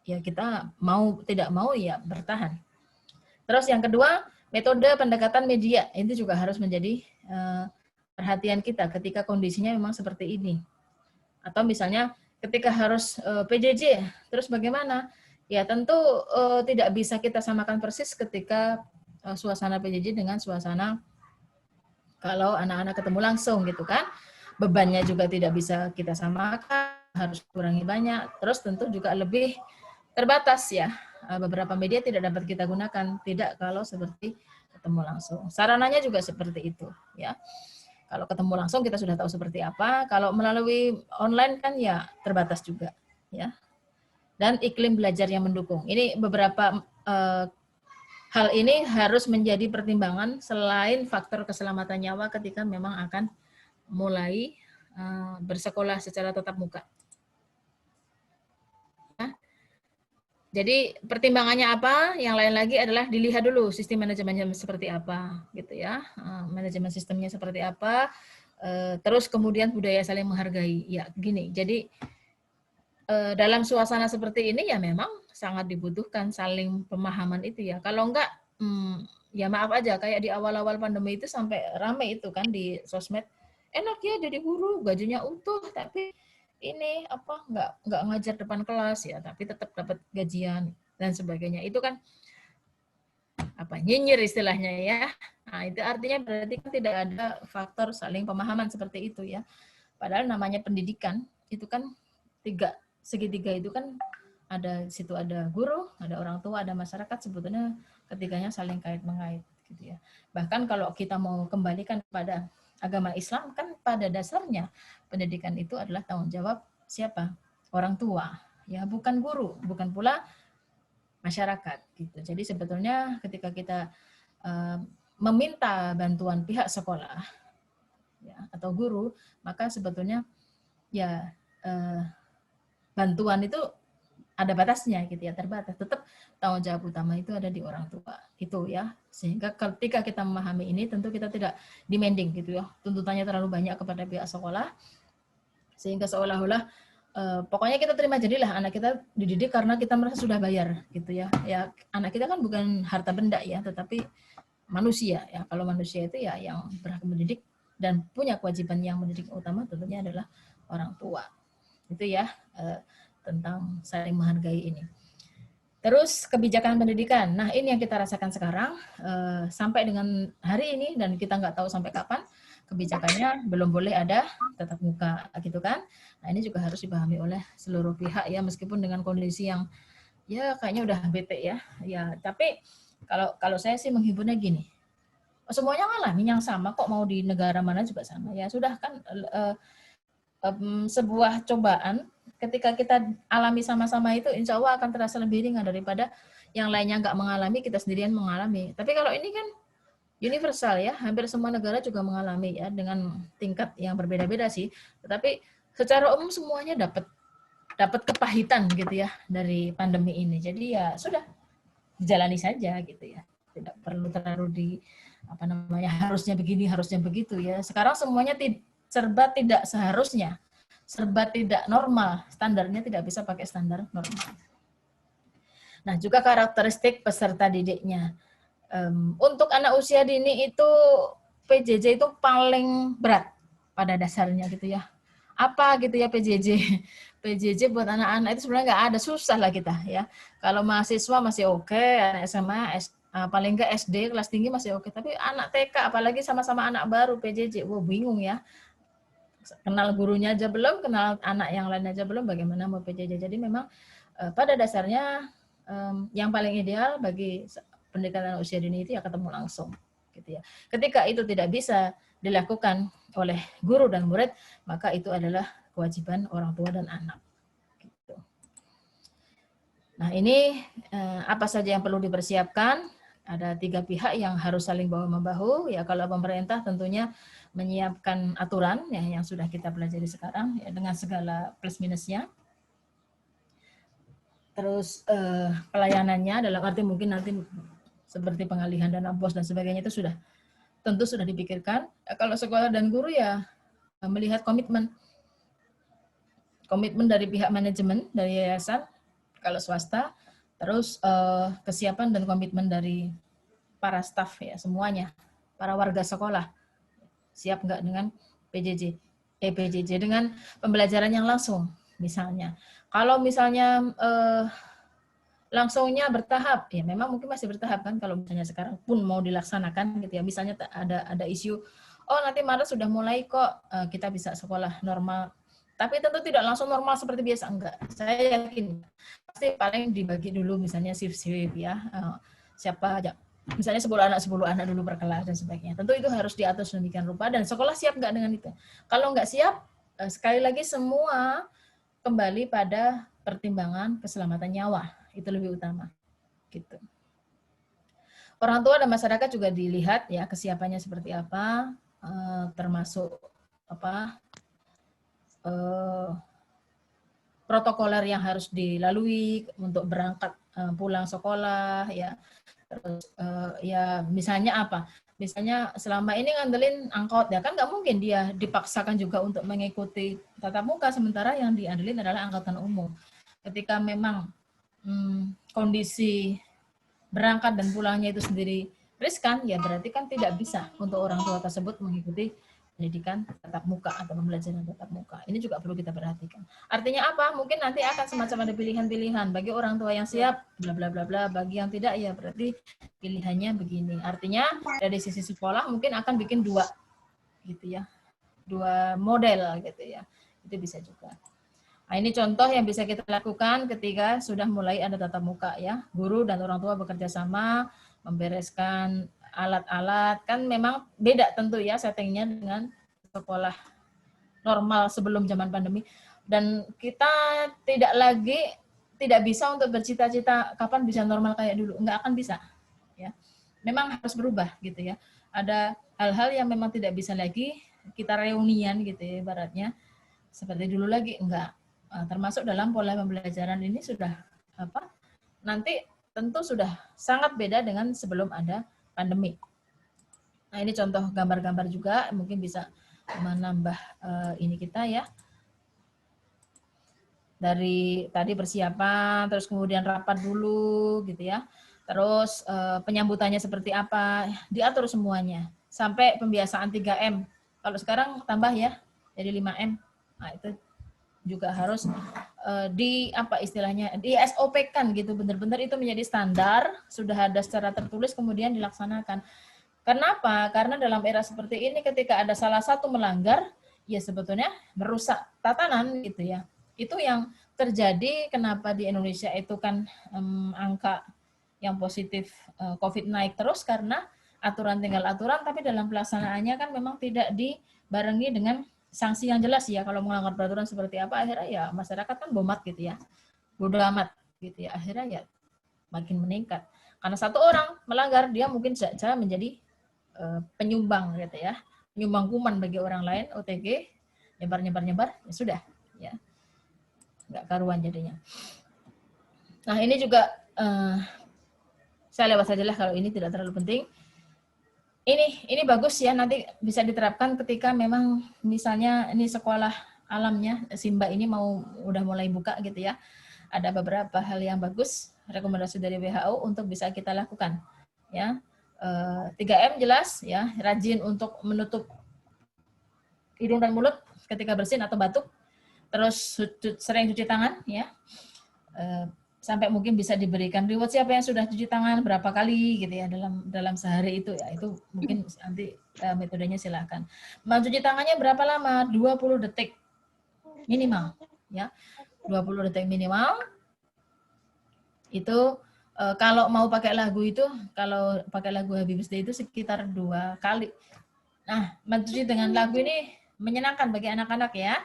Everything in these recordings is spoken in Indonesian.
ya kita mau tidak mau ya bertahan. Terus yang kedua, metode pendekatan media itu juga harus menjadi perhatian kita ketika kondisinya memang seperti ini. Atau misalnya ketika harus PJJ, terus bagaimana? Ya tentu tidak bisa kita samakan persis ketika suasana PJJ dengan suasana kalau anak-anak ketemu langsung gitu kan. Bebannya juga tidak bisa kita samakan, harus kurangi banyak. Terus tentu juga lebih terbatas ya. Beberapa media tidak dapat kita gunakan, tidak kalau seperti ketemu langsung. Sarananya juga seperti itu ya. Kalau ketemu langsung kita sudah tahu seperti apa, kalau melalui online kan ya terbatas juga ya. Dan iklim belajar yang mendukung. Ini beberapa hal ini harus menjadi pertimbangan selain faktor keselamatan nyawa ketika memang akan mulai bersekolah secara tatap muka. Jadi pertimbangannya apa? Yang lain lagi adalah dilihat dulu sistem manajemennya seperti apa, gitu ya. Manajemen sistemnya seperti apa. Terus kemudian budaya saling menghargai. Ya, gini. Jadi dalam suasana seperti ini ya memang sangat dibutuhkan saling pemahaman itu ya. Kalau enggak, ya maaf aja. Kayak di awal-awal pandemi itu sampai rame itu kan di sosmed. Enak ya jadi guru, gajinya utuh, tapi ini apa nggak ngajar depan kelas ya, tapi tetap dapat gajian dan sebagainya. Itu kan apa nyinyir istilahnya ya. Nah, itu artinya berarti kan tidak ada faktor saling pemahaman seperti itu ya. Padahal namanya pendidikan itu kan segitiga itu kan ada situ ada guru, ada orang tua, ada masyarakat, sebetulnya ketiganya saling kait mengait gitu ya. Bahkan kalau kita mau kembalikan kepada agama Islam kan pada dasarnya pendidikan itu adalah tanggung jawab siapa? Orang tua, ya bukan guru, bukan pula masyarakat gitu. Jadi sebetulnya ketika kita meminta bantuan pihak sekolah ya, atau guru, maka sebetulnya ya bantuan itu ada batasnya gitu ya, terbatas. Tetap tanggung jawab utama itu ada di orang tua itu ya. Sehingga ketika kita memahami ini tentu kita tidak demanding gitu ya, tuntutannya terlalu banyak kepada pihak sekolah sehingga seolah-olah pokoknya kita terima jadilah anak kita dididik karena kita merasa sudah bayar gitu ya. Ya anak kita kan bukan harta benda ya, tetapi manusia ya. Kalau manusia itu ya yang berhak mendidik dan punya kewajiban yang mendidik utama tentunya adalah orang tua. Itu ya tentang saling menghargai ini. Terus kebijakan pendidikan. Nah ini yang kita rasakan sekarang sampai dengan hari ini dan kita nggak tahu sampai kapan kebijakannya belum boleh ada tatap muka gitu kan. Nah ini juga harus dipahami oleh seluruh pihak ya meskipun dengan kondisi yang ya kayaknya udah bete ya. Ya tapi kalau saya sih menghiburnya gini. Semuanya ngalamin yang sama kok mau di negara mana juga sama ya sudah kan sebuah cobaan ketika kita alami sama-sama itu insya Allah akan terasa lebih ringan daripada yang lainnya nggak mengalami, kita sendirian mengalami. Tapi kalau ini kan universal ya, hampir semua negara juga mengalami ya dengan tingkat yang berbeda-beda sih. Tetapi secara umum semuanya dapat kepahitan gitu ya dari pandemi ini. Jadi ya sudah dijalani saja gitu ya. Tidak perlu terlalu di apa namanya harusnya begini, harusnya begitu ya. Sekarang semuanya serba tidak seharusnya, serba tidak normal, standarnya tidak bisa pakai standar normal. Nah, juga karakteristik peserta didiknya. Untuk anak usia dini itu PJJ itu paling berat pada dasarnya gitu ya. Apa gitu ya PJJ? PJJ buat anak-anak itu sebenarnya nggak ada, susah lah kita ya. Kalau mahasiswa masih oke, anak SMA, paling nggak SD kelas tinggi masih oke. Tapi anak TK apalagi sama-sama anak baru PJJ, wah bingung ya. Kenal gurunya aja belum, kenal anak yang lain aja belum, bagaimana mau PJJ. Jadi memang pada dasarnya yang paling ideal bagi pendidikan usia dini itu ya ketemu langsung gitu ya. Ketika itu tidak bisa dilakukan oleh guru dan murid, maka itu adalah kewajiban orang tua dan anak. Gitu. Nah ini apa saja yang perlu dipersiapkan? Ada 3 pihak yang harus saling bahu-membahu. Ya kalau pemerintah tentunya menyiapkan aturan ya yang sudah kita pelajari sekarang ya, dengan segala plus minusnya. Terus pelayanannya dalam arti mungkin nanti seperti pengalihan dana BOS dan sebagainya itu tentu sudah dipikirkan. Kalau sekolah dan guru ya melihat komitmen dari pihak manajemen, dari yayasan, kalau swasta. Terus kesiapan dan komitmen dari para staf ya semuanya, para warga sekolah siap nggak dengan PJJ dengan pembelajaran yang langsung misalnya. Kalau misalnya langsungnya bertahap, ya memang mungkin masih bertahap kan kalau misalnya sekarang pun mau dilaksanakan gitu ya. Misalnya ada isu, oh nanti Maret sudah mulai kok kita bisa sekolah normal. Tapi tentu tidak langsung normal seperti biasa, enggak. Saya yakin pasti paling dibagi dulu misalnya shift-shift ya. Siapa aja misalnya 10 anak dulu per kelas dan sebagainya. Tentu itu harus diatur sedemikian rupa dan sekolah siap nggak dengan itu. Kalau nggak siap, sekali lagi semua kembali pada pertimbangan keselamatan nyawa. Itu lebih utama. Gitu. Orang tua dan masyarakat juga dilihat ya kesiapannya seperti apa, termasuk apa protokoler yang harus dilalui untuk berangkat pulang sekolah ya. Terus ya misalnya apa? Misalnya selama ini ngandelin angkot ya kan nggak mungkin dia dipaksakan juga untuk mengikuti tatap muka sementara yang diandelin adalah angkutan umum. Ketika memang kondisi berangkat dan pulangnya itu sendiri riskan, ya berarti kan tidak bisa untuk orang tua tersebut mengikuti pendidikan tatap muka atau pembelajaran tatap muka. Ini juga perlu kita perhatikan. Artinya apa? Mungkin nanti akan semacam ada pilihan-pilihan. Bagi orang tua yang siap, bla bla bla bla. Bagi yang tidak, ya berarti pilihannya begini. Artinya dari sisi sekolah mungkin akan bikin dua, gitu ya, dua model, gitu ya. Itu bisa juga. Nah, ini contoh yang bisa kita lakukan ketika sudah mulai ada tatap muka ya. Guru dan orang tua bekerja sama membereskan alat-alat, kan memang beda tentu ya settingnya dengan sekolah normal sebelum zaman pandemi. Dan kita tidak bisa untuk bercita-cita kapan bisa normal kayak dulu, nggak akan bisa. Ya, memang harus berubah gitu ya. Ada hal-hal yang memang tidak bisa lagi kita reunian gitu ya, ibaratnya seperti dulu lagi, enggak. Termasuk dalam pola pembelajaran ini sudah nanti tentu sudah sangat beda dengan sebelum ada pandemi. Nah, ini contoh gambar-gambar juga mungkin bisa menambah ini kita ya. Dari tadi persiapan, terus kemudian rapat dulu gitu ya. Terus penyambutannya seperti apa, diatur semuanya. Sampai pembiasaan 3M. Kalau sekarang tambah ya, jadi 5M. Nah, itu juga harus di SOP-kan gitu, benar-benar itu menjadi standar, sudah ada secara tertulis kemudian dilaksanakan. Kenapa? Karena dalam era seperti ini ketika ada salah satu melanggar, ya sebetulnya merusak tatanan gitu ya. Itu yang terjadi kenapa di Indonesia itu kan angka yang positif COVID naik terus karena aturan tinggal aturan, tapi dalam pelaksanaannya kan memang tidak dibarengi dengan sanksi yang jelas ya. Kalau melanggar peraturan seperti apa, akhirnya ya masyarakat kan bomat gitu ya, bodoh amat gitu ya, akhirnya ya makin meningkat. Karena satu orang melanggar, dia mungkin saja menjadi penyumbang gitu ya, penyumbang kuman bagi orang lain, OTG, nyebar, ya sudah ya, nggak karuan jadinya. Nah ini juga saya lewat saja lah kalau ini tidak terlalu penting. Ini bagus ya, nanti bisa diterapkan ketika memang misalnya ini sekolah alamnya Simba ini udah mulai buka gitu ya. Ada beberapa hal yang bagus, rekomendasi dari WHO untuk bisa kita lakukan. Ya, 3M jelas ya, rajin untuk menutup hidung dan mulut ketika bersin atau batuk. Terus sering cuci tangan ya. Sampai mungkin bisa diberikan reward siapa yang sudah cuci tangan berapa kali gitu ya dalam sehari itu ya, itu mungkin nanti metodenya silakan. Mau cuci tangannya berapa lama? 20 detik minimal ya. 20 detik minimal. Itu kalau mau pakai lagu itu, kalau pakai lagu Habib's Day itu sekitar 2 kali. Nah, mencuci dengan lagu ini menyenangkan bagi anak-anak ya.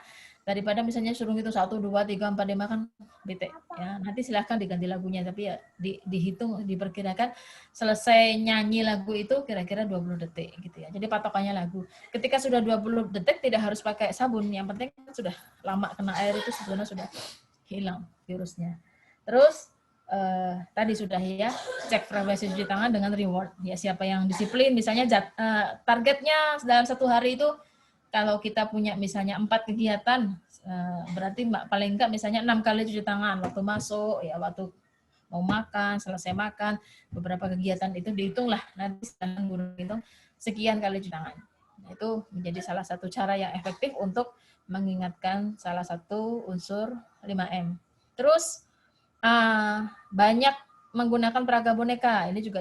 Daripada misalnya suruh itu 1, 2, 3, 4, 5 kan bete ya. Nanti silahkan diganti lagunya, tapi ya dihitung, diperkirakan selesai nyanyi lagu itu kira-kira 20 detik gitu ya. Jadi patokannya lagu. Ketika sudah 20 detik tidak harus pakai sabun, yang penting sudah lama kena air itu sebenarnya sudah hilang virusnya. Terus tadi sudah ya, cek frekuensi cuci tangan dengan reward ya, siapa yang disiplin misalnya targetnya dalam 1 hari itu kalau kita punya misalnya 4 kegiatan Berarti paling enggak misalnya 6 kali cuci tangan waktu masuk, ya waktu mau makan, selesai makan, beberapa kegiatan itu dihitunglah nanti sekarang guru hitung sekian kali cuci tangan. Nah, itu menjadi salah satu cara yang efektif untuk mengingatkan salah satu unsur 5M. Terus banyak menggunakan peraga boneka. Ini juga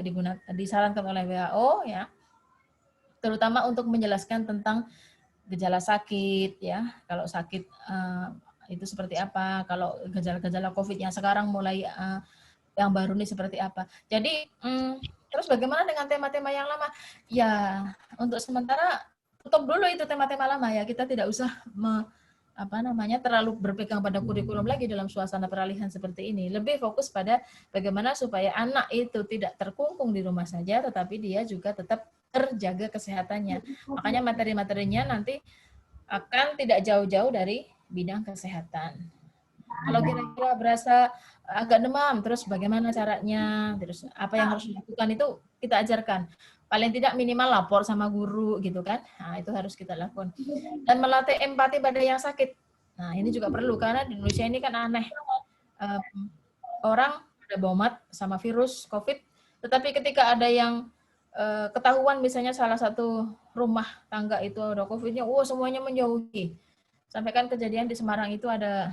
disarankan oleh WHO ya, terutama untuk menjelaskan tentang gejala sakit ya. Kalau sakit itu seperti apa, kalau gejala-gejala COVID yang sekarang mulai yang baru ini seperti apa. Jadi terus bagaimana dengan tema-tema yang lama? Ya, untuk sementara tutup dulu itu tema-tema lama ya. Kita tidak usah terlalu berpegang pada kurikulum lagi dalam suasana peralihan seperti ini. Lebih fokus pada bagaimana supaya anak itu tidak terkungkung di rumah saja, tetapi dia juga tetap terjaga kesehatannya. Makanya materi-materinya nanti akan tidak jauh-jauh dari bidang kesehatan. Kalau kira-kira berasa agak demam, terus bagaimana caranya, terus apa yang harus dilakukan itu kita ajarkan. Paling tidak minimal lapor sama guru gitu kan. Nah, itu harus kita lakukan. Dan melatih empati pada yang sakit. Nah, ini juga perlu karena di Indonesia ini kan aneh. Orang ada bomat sama virus COVID, tetapi ketika ada yang ketahuan misalnya salah satu rumah tangga itu ada COVID-nya, semuanya menjauhi. Sampai kan kejadian di Semarang itu ada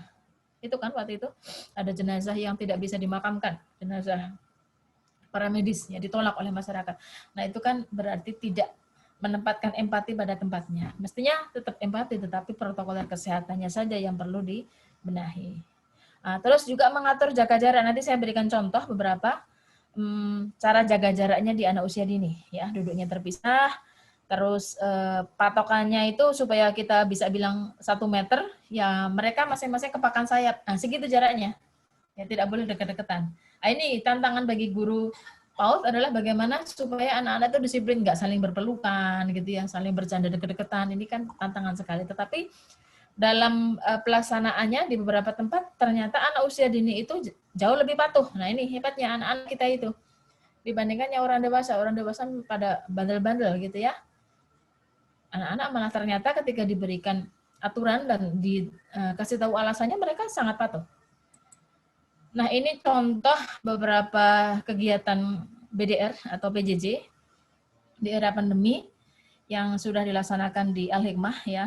itu kan waktu itu ada jenazah yang tidak bisa dimakamkan, jenazah para medis ya ditolak oleh masyarakat. Nah itu kan berarti tidak menempatkan empati pada tempatnya. Mestinya tetap empati, tetapi protokol kesehatannya saja yang perlu dibenahi. Nah, terus juga mengatur jaga jarak. Nanti saya berikan contoh beberapa cara jaga jaraknya di anak usia dini. Ya, duduknya terpisah. Terus patokannya itu supaya kita bisa bilang 1 meter, ya mereka masing-masing kepakan sayap. Nah, segitu jaraknya. Ya, tidak boleh dekat-dekatan. Nah, ini tantangan bagi guru PAUD adalah bagaimana supaya anak-anak itu disiplin, nggak saling berpelukan, gitu ya, saling bercanda dekat-dekatan. Ini kan tantangan sekali. Tetapi dalam pelaksanaannya di beberapa tempat, ternyata anak usia dini itu jauh lebih patuh. Nah, ini hebatnya anak-anak kita itu. Dibandingkan yang orang dewasa pada bandel-bandel gitu ya. Anak-anak malah ternyata ketika diberikan aturan dan dikasih tahu alasannya, mereka sangat patuh. Nah, ini contoh beberapa kegiatan BDR atau PJJ di era pandemi yang sudah dilaksanakan di Al-Hikmah ya,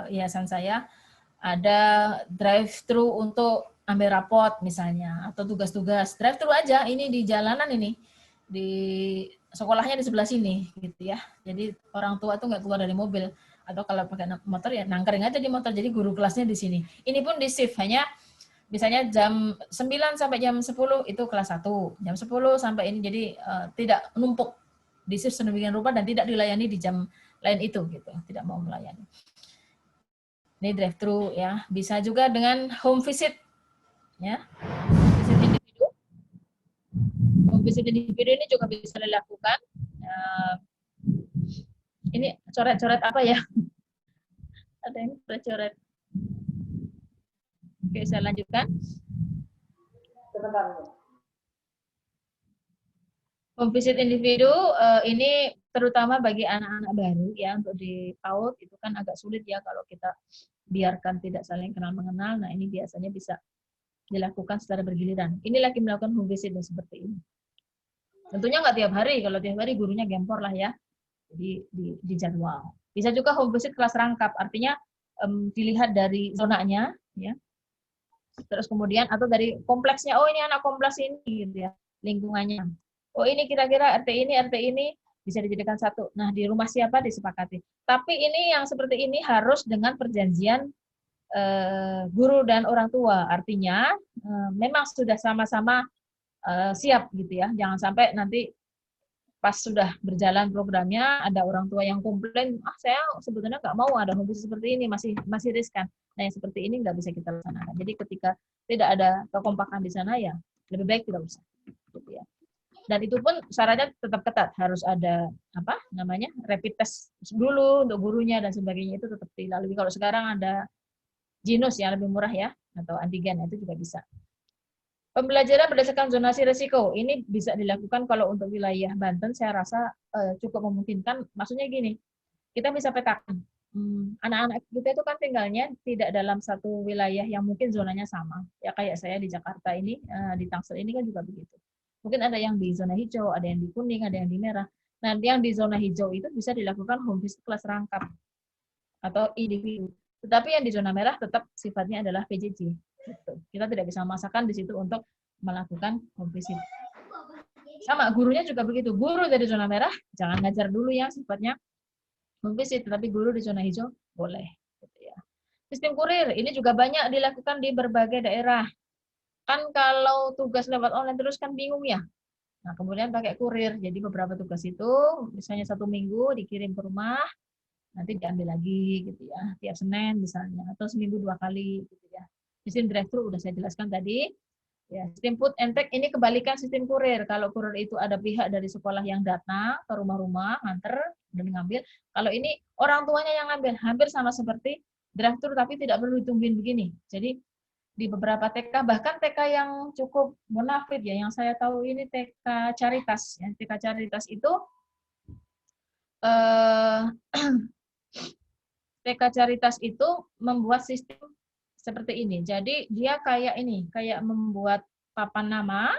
yayasan saya. Ada drive-thru untuk ambil rapot misalnya, atau tugas-tugas. Drive-thru aja, ini di jalanan ini. Di sekolahnya di sebelah sini gitu ya. Jadi orang tua tuh nggak keluar dari mobil, atau kalau pakai motor ya nangkring aja di motor. Jadi guru kelasnya di sini. Ini pun di shift, hanya misalnya jam 9 sampai jam 10 itu kelas 1, jam 10 sampai ini, jadi tidak numpuk di shift sedemikian rupa dan tidak dilayani di jam lain itu gitu, tidak mau melayani. Ini drive-thru ya, bisa juga dengan home visit ya. Visit individu. Home visit individu ini juga bisa dilakukan. Ini coret-coret apa ya? Ada yang coret-coret. Oke, saya lanjutkan. Home visit individu ini terutama bagi anak-anak baru ya, untuk di PAUD itu kan agak sulit ya kalau kita biarkan tidak saling kenal mengenal. Nah, ini biasanya bisa dilakukan secara bergiliran. Ini lagi melakukan home visit seperti ini. Tentunya nggak tiap hari, kalau tiap hari gurunya gempor lah ya. Jadi di jadwal. Bisa juga home visit kelas rangkap, artinya dilihat dari zonanya ya. Terus kemudian atau dari kompleksnya, ini anak kompleks ini gitu ya, lingkungannya. Ini kira-kira RT ini bisa dijadikan satu. Nah, di rumah siapa disepakati. Tapi ini yang seperti ini harus dengan perjanjian guru dan orang tua. Artinya memang sudah sama-sama siap gitu ya. Jangan sampai nanti pas sudah berjalan programnya ada orang tua yang komplain, saya sebetulnya nggak mau ada home visit seperti ini, masih riskan. Nah, yang seperti ini nggak bisa kita laksanakan. Jadi ketika tidak ada kekompakan di sana, ya lebih baik tidak usah. Gitu ya. Dan itu pun syaratnya tetap ketat, harus ada rapid test dulu untuk gurunya dan sebagainya, itu tetap dilalui. Kalau sekarang ada Genus yang lebih murah ya, atau antigen, itu juga bisa. Pembelajaran berdasarkan zonasi risiko, ini bisa dilakukan kalau untuk wilayah Banten, saya rasa cukup memungkinkan. Maksudnya gini, kita bisa petakan. anak-anak kita itu kan tinggalnya tidak dalam satu wilayah yang mungkin zonanya sama. Ya kayak saya di Jakarta ini, di Tangsel ini kan juga begitu. Mungkin ada yang di zona hijau, ada yang di kuning, ada yang di merah. Nah, yang di zona hijau itu bisa dilakukan home visit kelas rangkap atau individu. Tetapi yang di zona merah tetap sifatnya adalah PJJ. Gitu. Kita tidak bisa memaksakan di situ untuk melakukan home visit. Sama gurunya juga begitu. Guru dari zona merah jangan ngajar dulu yang sifatnya home visit, tetapi guru di zona hijau boleh. Gitu ya. Sistem kurir ini juga banyak dilakukan di berbagai daerah. Kan kalau tugas lewat online terus kan bingung ya. Nah, kemudian pakai kurir. Jadi beberapa tugas itu misalnya 1 minggu dikirim ke rumah, nanti diambil lagi gitu ya, tiap Senin misalnya, atau seminggu 2 kali gitu ya. Sistem drive-thru udah saya jelaskan tadi. Ya, sistem food and take ini kebalikan sistem kurir. Kalau kurir itu ada pihak dari sekolah yang datang ke rumah-rumah, nganter dan ngambil. Kalau ini orang tuanya yang ngambil, hampir sama seperti drive-thru tapi tidak perlu ditungguin begini. Jadi di beberapa TK, bahkan TK yang cukup bonafit ya, yang saya tahu ini TK Caritas. Ya. TK Caritas itu TK Caritas itu membuat sistem seperti ini. Jadi dia kayak ini, kayak membuat papan nama,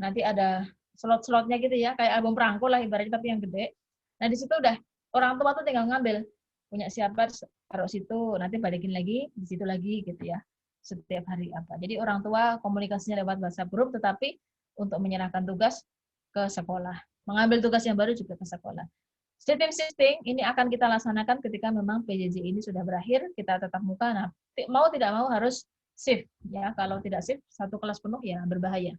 nanti ada slot-slotnya gitu ya, kayak album perangko lah ibaratnya tapi yang gede. Nah di situ udah orang tua tuh tinggal ngambil, punya siapa taruh situ, nanti balikin lagi di situ lagi gitu ya, setiap hari apa. Jadi orang tua komunikasinya lewat WhatsApp group, tetapi untuk menyerahkan tugas ke sekolah, mengambil tugas yang baru juga ke sekolah. Sistem shifting ini akan kita laksanakan ketika memang PJJ ini sudah berakhir, kita tetap muka. Nah, mau tidak mau harus shift ya. Kalau tidak shift satu kelas penuh ya berbahaya.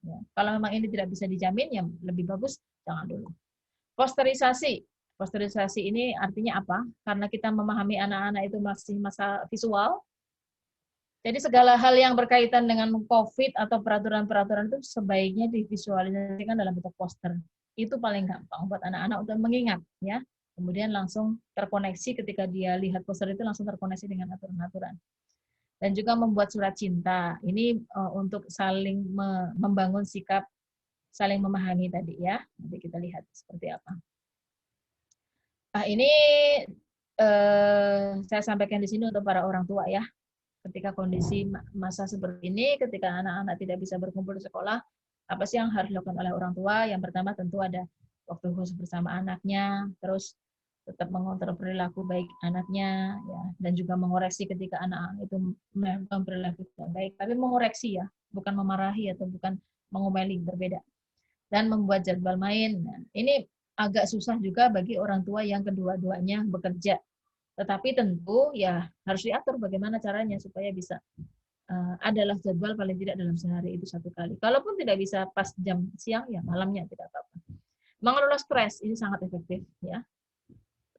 Ya. Kalau memang ini tidak bisa dijamin ya lebih bagus jangan dulu. Posterisasi. Posterisasi ini artinya apa? Karena kita memahami anak-anak itu masih masa visual. Jadi segala hal yang berkaitan dengan COVID atau peraturan-peraturan itu sebaiknya divisualisasikan dalam bentuk poster. Itu paling gampang buat anak-anak untuk mengingat ya. Kemudian langsung terkoneksi ketika dia lihat poster itu langsung terkoneksi dengan aturan-aturan. Dan juga membuat surat cinta. Ini untuk saling membangun sikap saling memahami tadi ya. Nanti kita lihat seperti apa. Nah, ini saya sampaikan di sini untuk para orang tua ya. Ketika kondisi masa seperti ini, ketika anak-anak tidak bisa berkumpul di sekolah, apa sih yang harus dilakukan oleh orang tua? Yang pertama tentu ada waktu khusus bersama anaknya, terus tetap mengontrol perilaku baik anaknya, ya, dan juga mengoreksi ketika anak itu melakukan perilaku tidak baik. Tapi mengoreksi ya, bukan memarahi atau bukan mengomeli, berbeda. Dan membuat jadwal main. Nah, ini agak susah juga bagi orang tua yang kedua-duanya bekerja. Tetapi tentu ya harus diatur bagaimana caranya supaya bisa adalah jadwal paling tidak dalam sehari itu 1 kali. Kalaupun tidak bisa pas jam siang ya malamnya tidak apa-apa. Mengelola stres ini sangat efektif ya.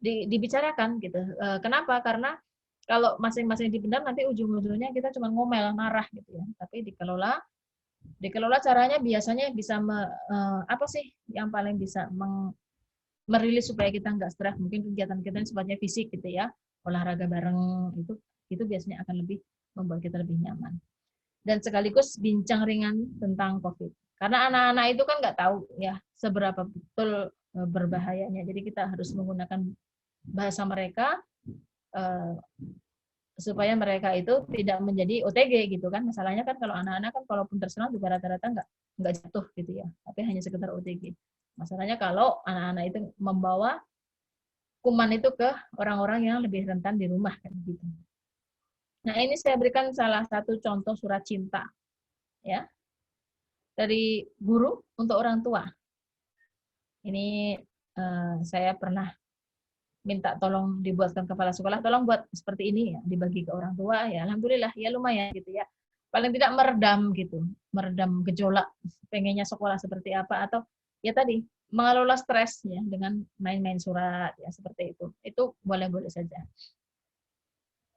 Dibicarakan gitu. Kenapa? Karena kalau masing-masing dipendam nanti ujung-ujungnya kita cuma ngomel, marah gitu ya. Tapi dikelola caranya biasanya bisa apa sih yang paling bisa merilis supaya kita nggak stres. Mungkin kegiatan kita sifatnya fisik gitu ya, olahraga bareng itu biasanya akan lebih membuat kita lebih nyaman. Dan sekaligus bincang ringan tentang COVID. Karena anak-anak itu kan nggak tahu ya seberapa betul berbahayanya. Jadi kita harus menggunakan bahasa mereka supaya mereka itu tidak menjadi OTG gitu kan. Masalahnya kan kalau anak-anak kan kalaupun terserang juga rata-rata nggak jatuh gitu ya, tapi hanya sekedar OTG. Masalahnya kalau anak-anak itu membawa kuman itu ke orang-orang yang lebih rentan di rumah kan gitu. Nah, ini saya berikan salah satu contoh surat cinta ya dari guru untuk orang tua. Ini saya pernah minta tolong dibuatkan kepala sekolah, tolong buat seperti ini ya, dibagi ke orang tua ya. Alhamdulillah ya lumayan gitu ya. Paling tidak meredam gitu, meredam gejolak pengennya sekolah seperti apa atau ya tadi mengelola stres ya dengan main-main surat ya seperti itu. Itu boleh-boleh saja.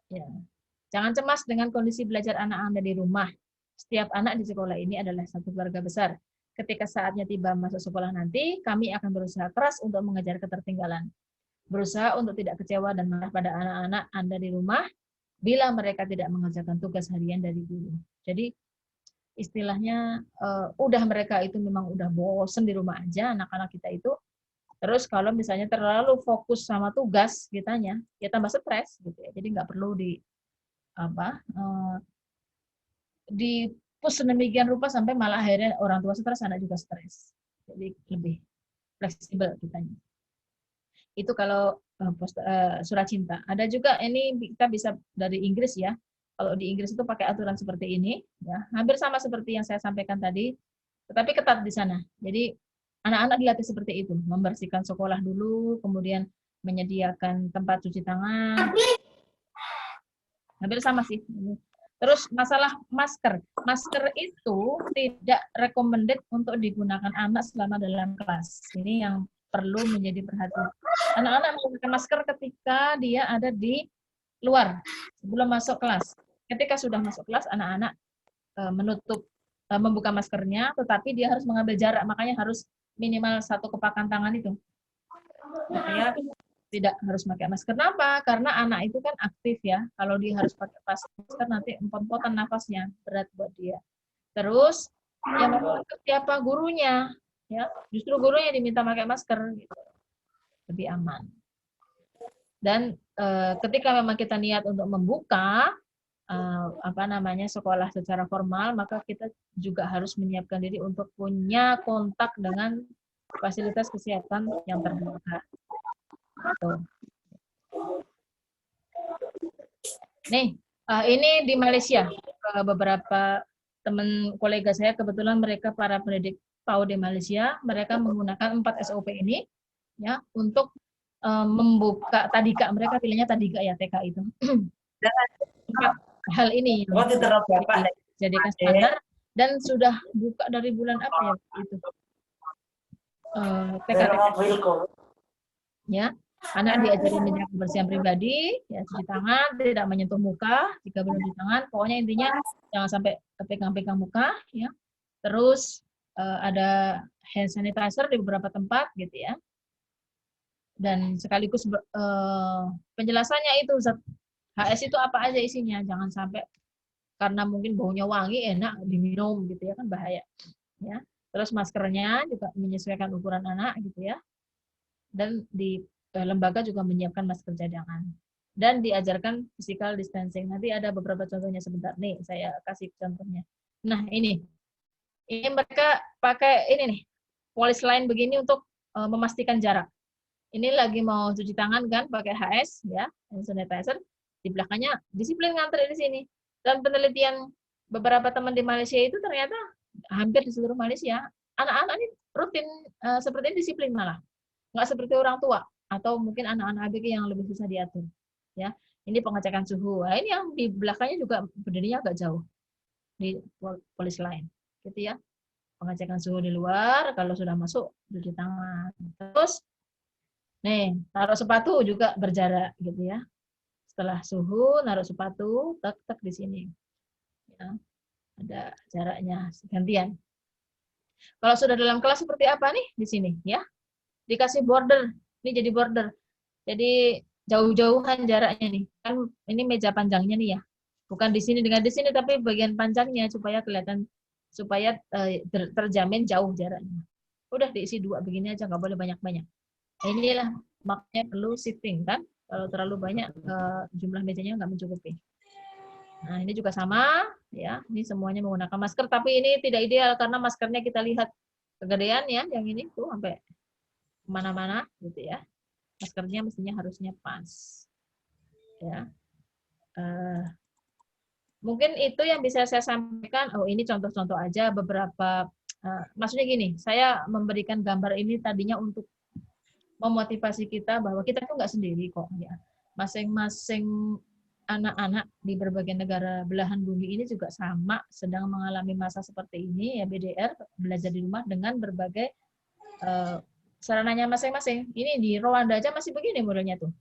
Ya. Jangan cemas dengan kondisi belajar anak Anda di rumah. Setiap anak di sekolah ini adalah satu keluarga besar. Ketika saatnya tiba masuk sekolah nanti, kami akan berusaha keras untuk mengejar ketertinggalan. Berusaha untuk tidak kecewa dan marah pada anak-anak Anda di rumah bila mereka tidak mengerjakan tugas harian dari guru. Jadi istilahnya udah mereka itu memang udah bosen di rumah aja anak-anak kita itu, Terus kalau misalnya terlalu fokus sama tugas kitanya, ya tambah stres gitu ya. Jadi nggak perlu di push sedemikian rupa sampai malah akhirnya orang tua stres, anak juga stres. Jadi lebih fleksibel kitanya. Itu kalau surat cinta. Ada juga ini kita bisa dari Inggris ya. Kalau di Inggris itu pakai aturan seperti ini, ya hampir sama seperti yang saya sampaikan tadi, tetapi ketat di sana. Jadi anak-anak dilatih seperti itu, membersihkan sekolah dulu, kemudian menyediakan tempat cuci tangan. Hampir sama sih. Terus masalah masker. Masker itu tidak recommended untuk digunakan anak selama dalam kelas. Ini yang perlu menjadi perhatian. Anak-anak menggunakan masker ketika dia ada di luar, sebelum masuk kelas. Ketika sudah masuk kelas, anak-anak membuka maskernya, tetapi dia harus mengambil jarak, makanya harus minimal 1 kepakan tangan itu. Supaya tidak harus pakai masker. Kenapa? Karena anak itu kan aktif ya. Kalau dia harus pakai masker nanti empot-empotan nafasnya, berat buat dia. Terus yang siapa gurunya, ya justru gurunya diminta pakai masker, gitu. Lebih aman. Dan ketika memang kita niat untuk membuka sekolah secara formal, maka kita juga harus menyiapkan diri untuk punya kontak dengan fasilitas kesehatan yang terbuka. Nih, ini di Malaysia. Beberapa teman kolega saya kebetulan mereka para pendidik PAUD di Malaysia, mereka menggunakan 4 SOP ini ya untuk membuka tadika, mereka pilihnya tadika ya TK itu. Dan 4 hal ini yang dijadikan standar dan sudah buka dari bulan apa ya itu? TK. Ya, anak diajarin menjaga kebersihan pribadi, ya cuci tangan, tidak menyentuh muka jika belum cuci tangan. Pokoknya intinya jangan sampai pegang-pegang muka, ya. Terus ada hand sanitizer di beberapa tempat, gitu ya. Dan sekaligus penjelasannya itu HS itu apa aja isinya, jangan sampai karena mungkin baunya wangi enak diminum, gitu ya kan bahaya. Ya. Terus maskernya juga menyesuaikan ukuran anak, gitu ya. Dan di lembaga juga menyiapkan masker cadangan dan diajarkan physical distancing. Nanti ada beberapa contohnya sebentar nih, saya kasih contohnya. Nah ini mereka pakai ini nih polis line begini untuk memastikan jarak. Ini lagi mau cuci tangan kan pakai HS ya, hand sanitizer, di belakangnya disiplin ngantri di sini. Dan penelitian beberapa teman di Malaysia itu ternyata hampir di seluruh Malaysia anak-anak ini rutin seperti ini, disiplin malah. Nggak seperti orang tua atau mungkin anak-anak ABG yang lebih susah diatur. Ya, ini pengecekan suhu. Nah, ini yang di belakangnya juga berdirinya agak jauh di polis lain, gitu ya. Pengecekan suhu di luar, kalau sudah masuk cuci tangan. Terus, nih taruh sepatu juga berjarak, gitu ya. Setelah suhu, naruh sepatu, tek di sini. Ya, ada jaraknya gantian. Kalau sudah dalam kelas seperti apa nih di sini, ya? Dikasih border, ini jadi border. Jadi jauh-jauhan jaraknya nih. Kan ini meja panjangnya nih ya. Bukan di sini dengan di sini, tapi bagian panjangnya supaya kelihatan, supaya terjamin jauh jaraknya. Udah diisi 2 begini aja, nggak boleh banyak-banyak. Inilah makanya perlu shifting kan. Kalau terlalu banyak jumlah mejanya nggak mencukupi. Nah ini juga sama ya. Ini semuanya menggunakan masker, tapi ini tidak ideal karena maskernya kita lihat kegedean ya. Yang ini tuh sampai kemana-mana gitu ya. Maskernya mestinya harusnya pas. Ya. Mungkin itu yang bisa saya sampaikan. Oh, ini contoh-contoh aja beberapa. Maksudnya gini, saya memberikan gambar ini tadinya untuk memotivasi kita bahwa kita tuh nggak sendiri kok. Ya. Masing-masing anak-anak di berbagai negara belahan bumi ini juga sama sedang mengalami masa seperti ini ya, BDR, belajar di rumah dengan berbagai sarananya masing-masing. Ini di Rwanda aja masih begini modelnya tuh.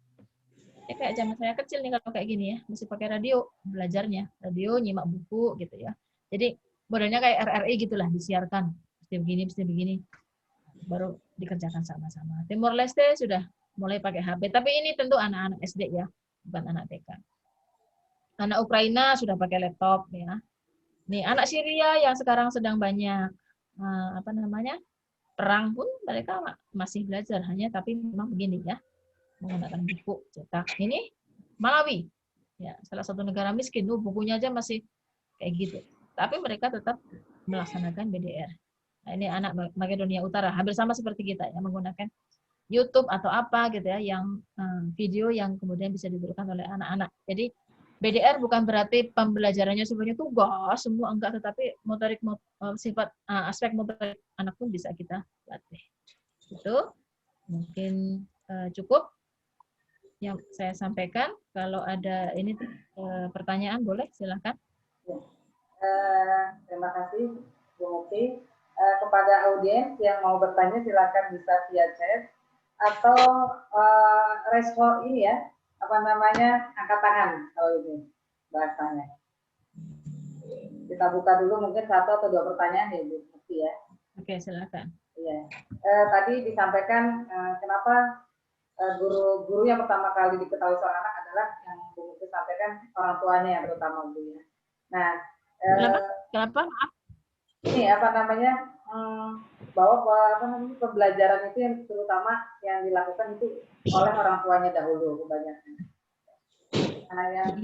Ya kayak zaman saya kecil nih kalau kayak gini ya, masih pakai radio belajarnya, radio nyimak buku gitu ya. Jadi modelnya kayak RRI gitulah, disiarkan mesti begini, baru dikerjakan sama-sama. Timor Leste sudah mulai pakai HP, tapi ini tentu anak-anak SD ya, bukan anak TK. Anak Ukraina sudah pakai laptop ya. Nih anak Syria yang sekarang sedang banyak perang pun mereka masih belajar, hanya tapi memang begini ya, menggunakan buku cetak. Ini Malawi, ya salah satu negara miskin, bukunya aja masih kayak gitu. Tapi mereka tetap melaksanakan BDR. Nah, ini anak Makedonia Utara, hampir sama seperti kita ya, menggunakan YouTube atau apa gitu ya, yang video yang kemudian bisa diberikan oleh anak-anak. Jadi BDR bukan berarti pembelajarannya sebenarnya tugas semua, enggak, tetapi sifat aspek motorik anak pun bisa kita latih. Itu mungkin cukup yang saya sampaikan. Kalau ada ini pertanyaan boleh silakan. Terima kasih Bu Muti. Kepada audiens yang mau bertanya silakan bisa via chat atau respon ini ya, apa namanya, angkat tangan kalau ini bahasanya. Kita buka dulu mungkin 1 atau 2 pertanyaan ya Bu Muti ya. Oke, silakan. Iya. Tadi disampaikan kenapa guru-guru yang pertama kali diketahui seorang anak adalah yang Bu Muti sampaikan orang tuanya yang terutama Bu ya. Nah, kenapa? Ini apa namanya, bahwa pembelajaran itu yang terutama yang dilakukan itu oleh orang tuanya dahulu kebanyakan. Nah, yang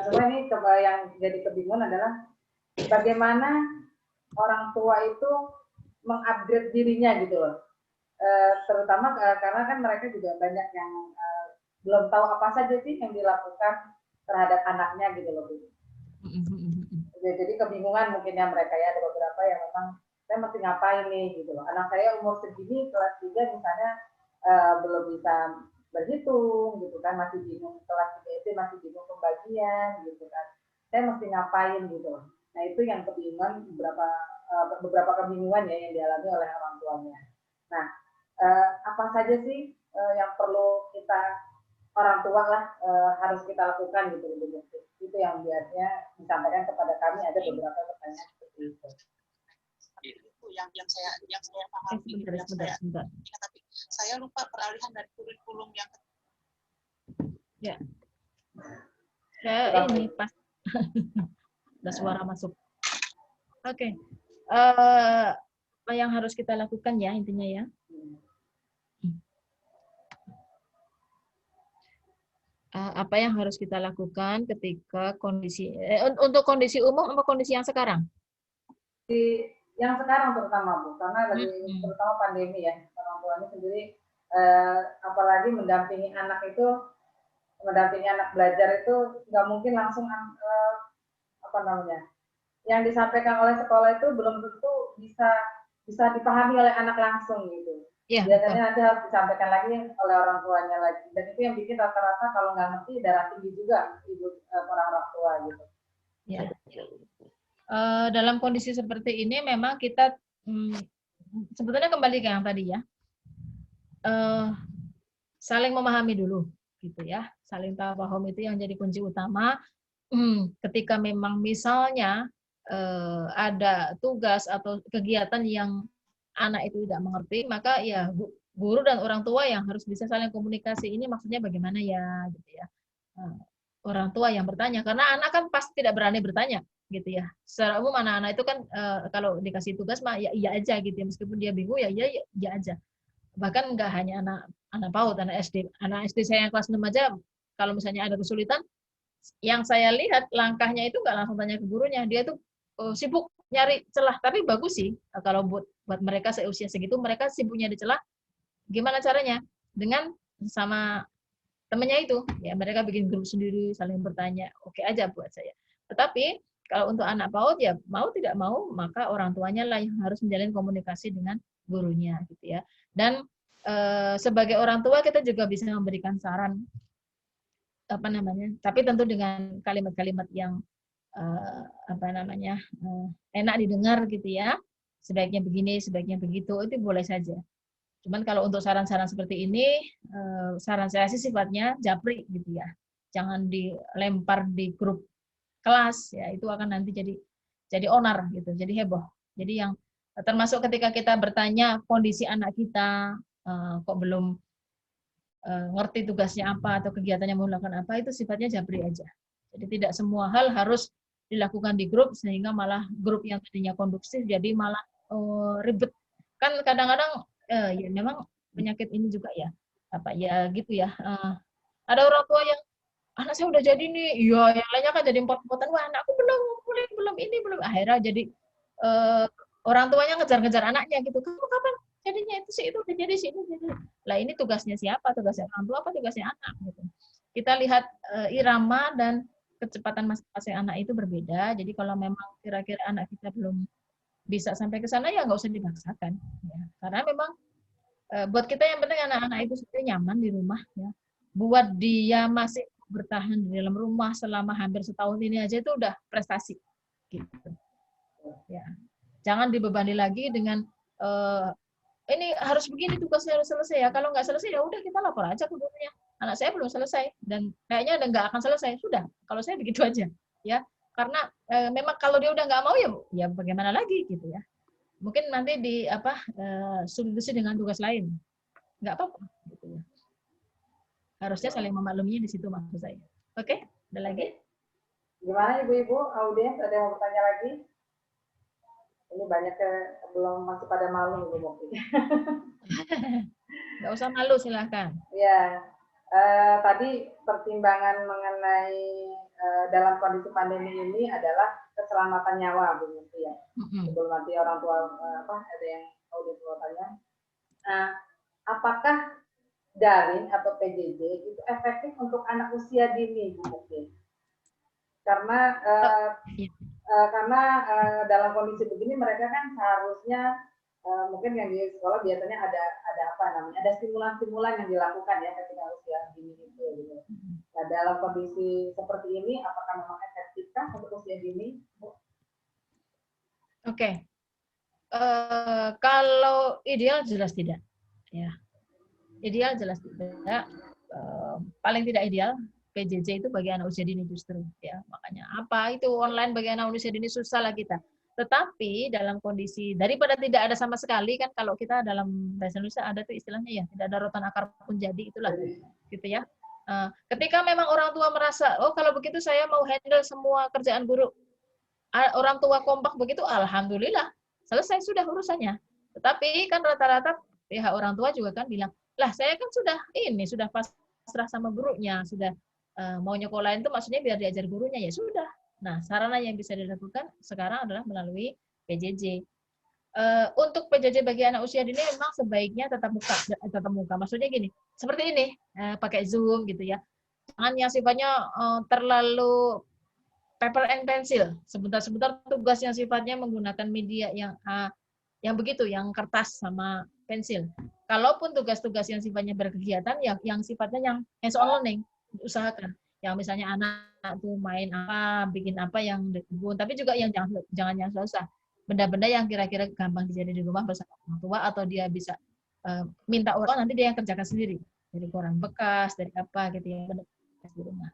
cuma ini yang jadi kebingungan adalah bagaimana orang tua itu mengupgrade dirinya gitu loh. Terutama karena kan mereka juga banyak yang belum tahu apa saja sih yang dilakukan terhadap anaknya gitu loh. Jadi kebingungan mungkin ya mereka ya, ada beberapa yang memang saya mesti ngapain nih gitu loh. Anak saya umur segini kelas 3 misalnya belum bisa berhitung gitu kan, masih bingung, kelas 3 itu masih bingung pembagian gitu kan. Saya mesti ngapain gitu loh. Nah itu yang kebingungan, beberapa kebingungan ya yang dialami oleh orang tuanya. Nah apa saja sih yang perlu kita orang tua lah harus kita lakukan gitu loh. Itu yang biasanya disampaikan kepada kami, ada beberapa pertanyaan seperti itu. Itu yang saya pahami, tapi saya lupa peralihan dari kurikulum yang ya. Saya ini pas ada suara masuk. Oke. Apa yang harus kita lakukan ya intinya ya? Apa yang harus kita lakukan ketika kondisi untuk kondisi umum atau kondisi yang sekarang? Yang sekarang terutama Bu, karena lagi terutama pandemi ya, orang tuanya sendiri apalagi mendampingi anak belajar itu nggak mungkin langsung apa namanya, yang disampaikan oleh sekolah itu belum tentu bisa dipahami oleh anak langsung gitu. Ya, biasanya nanti harus disampaikan lagi oleh orang tuanya lagi, dan itu yang bikin rata-rata kalau nggak ngerti darah tinggi juga orang tua gitu. Ya. Dalam kondisi seperti ini memang kita sebetulnya kembali ke yang tadi ya, saling memahami dulu gitu ya, saling paham itu yang jadi kunci utama. Ketika memang misalnya ada tugas atau kegiatan yang anak itu tidak mengerti, maka ya guru dan orang tua yang harus bisa saling komunikasi, ini maksudnya bagaimana ya gitu ya. Orang tua yang bertanya, karena anak kan pasti tidak berani bertanya gitu ya. Secara umum anak-anak itu kan kalau dikasih tugas mah ya iya aja gitu ya, meskipun dia bingung ya iya aja. Bahkan enggak hanya anak PAUD, anak SD saya yang kelas 6 aja kalau misalnya ada kesulitan, yang saya lihat langkahnya itu enggak langsung tanya ke gurunya, dia tuh sibuk nyari celah. Tapi bagus sih kalau buat mereka seusia segitu, mereka sibuknya di celah. Gimana caranya? Dengan sama temannya itu, ya mereka bikin grup sendiri, saling bertanya, oke aja buat saya. Tetapi kalau untuk anak PAUD ya mau tidak mau, maka orang tuanya lah yang harus menjalin komunikasi dengan gurunya gitu ya. Dan sebagai orang tua kita juga bisa memberikan saran apa namanya, tapi tentu dengan kalimat-kalimat yang enak didengar gitu ya. Sebaiknya begini, sebaiknya begitu, itu boleh saja. Cuman kalau untuk saran-saran seperti ini, saran saya sih sifatnya japri gitu ya. Jangan dilempar di grup kelas ya, itu akan nanti jadi onar gitu, jadi heboh. Jadi yang termasuk ketika kita bertanya kondisi anak kita kok belum ngerti tugasnya apa atau kegiatannya mau lakukan apa, itu sifatnya japri aja. Jadi tidak semua hal harus dilakukan di grup sehingga malah grup yang tadinya kondusif jadi malah ribet kan kadang-kadang ya memang penyakit ini juga ya apa ya gitu ya. Ada orang tua yang anak saya udah jadi nih, iya yang lainnya kan jadi empot-empotan, wah anakku belum ini belum, akhirnya jadi eh, orang tuanya ngejar-ngejar anaknya gitu, kamu kapan jadinya itu sih itu udah jadi sih itu jadi. Lah ini tugasnya siapa? Tugasnya orang tua apa tugasnya anak gitu. Kita lihat irama dan kecepatan masing-masing anak itu berbeda. Jadi kalau memang kira-kira anak kita belum bisa sampai ke sana ya nggak usah dipaksakan ya. Karena memang buat kita yang penting anak-anak itu sendiri nyaman di rumah ya. Buat dia masih bertahan di dalam rumah selama hampir setahun ini aja itu udah prestasi gitu ya. Jangan dibebani lagi dengan ini harus begini tugasnya harus selesai ya. Kalau nggak selesai ya udah kita lapor aja ke gurunya. Anak saya belum selesai dan kayaknya udah nggak akan selesai. Sudah, kalau saya begitu aja ya. Karena memang kalau dia udah nggak mau ya bagaimana lagi gitu ya. Mungkin nanti di apa substitusi dengan tugas lain. Nggak apa-apa gitu ya. Harusnya saling memakluminya di situ maksud saya. Oke, ada lagi? Gimana ibu-ibu, audiens ada yang mau bertanya lagi? Ini banyak belum masih pada malu ibu mungkin. Nggak usah malu, silahkan. Ya, tadi pertimbangan mengenai dalam kondisi pandemi ini adalah keselamatan nyawa, Bu Muti ya. Sebelum nanti orang tua ada yang audiens mau tanya. Nah, apakah daring atau PJJ itu efektif untuk anak usia dini, Bu Muti? Karena dalam kondisi begini mereka kan seharusnya mungkin yang di sekolah biasanya ada apa namanya, ada stimulan-stimulan yang dilakukan ya ketika usia dini itu gitu. Nah, dalam kondisi seperti ini apakah memang efektifkah untuk usia dini? Oke. Kalau ideal jelas tidak ya. Ideal jelas tidak. Paling tidak ideal PJJ itu bagi anak usia dini justru ya. Makanya apa itu online bagi anak usia dini susah lah kita. Tetapi dalam kondisi daripada tidak ada sama sekali kan, kalau kita dalam bahasa Indonesia ada tuh istilahnya ya, tidak ada rotan akar pun jadi, itulah gitu ya. Ketika memang orang tua merasa oh kalau begitu saya mau handle semua kerjaan guru, orang tua kompak begitu, alhamdulillah selesai sudah urusannya. Tetapi kan rata-rata pihak orang tua juga kan bilang, lah saya kan sudah pasrah sama gurunya, sudah mau nyekolahin itu maksudnya biar diajar gurunya, ya sudah. Nah, sarana yang bisa dilakukan sekarang adalah melalui PJJ. Untuk PJJ bagi anak usia dini memang sebaiknya tetap muka. Maksudnya gini, seperti ini, pakai Zoom gitu ya. Jangan yang sifatnya terlalu paper and pencil. Sebentar-sebentar tugas yang sifatnya menggunakan media yang begitu, yang kertas sama pensil. Kalaupun tugas-tugas yang sifatnya berkegiatan, yang sifatnya yang hands-on learning, usahakan. Yang misalnya anak tuh main apa, bikin apa yang kebun, tapi juga yang jangan yang susah. Benda-benda yang kira-kira gampang dijadi di rumah bersama orang tua, atau dia bisa minta orang, nanti dia yang kerjakan sendiri. Dari koran bekas, dari apa gitu ya, di rumah.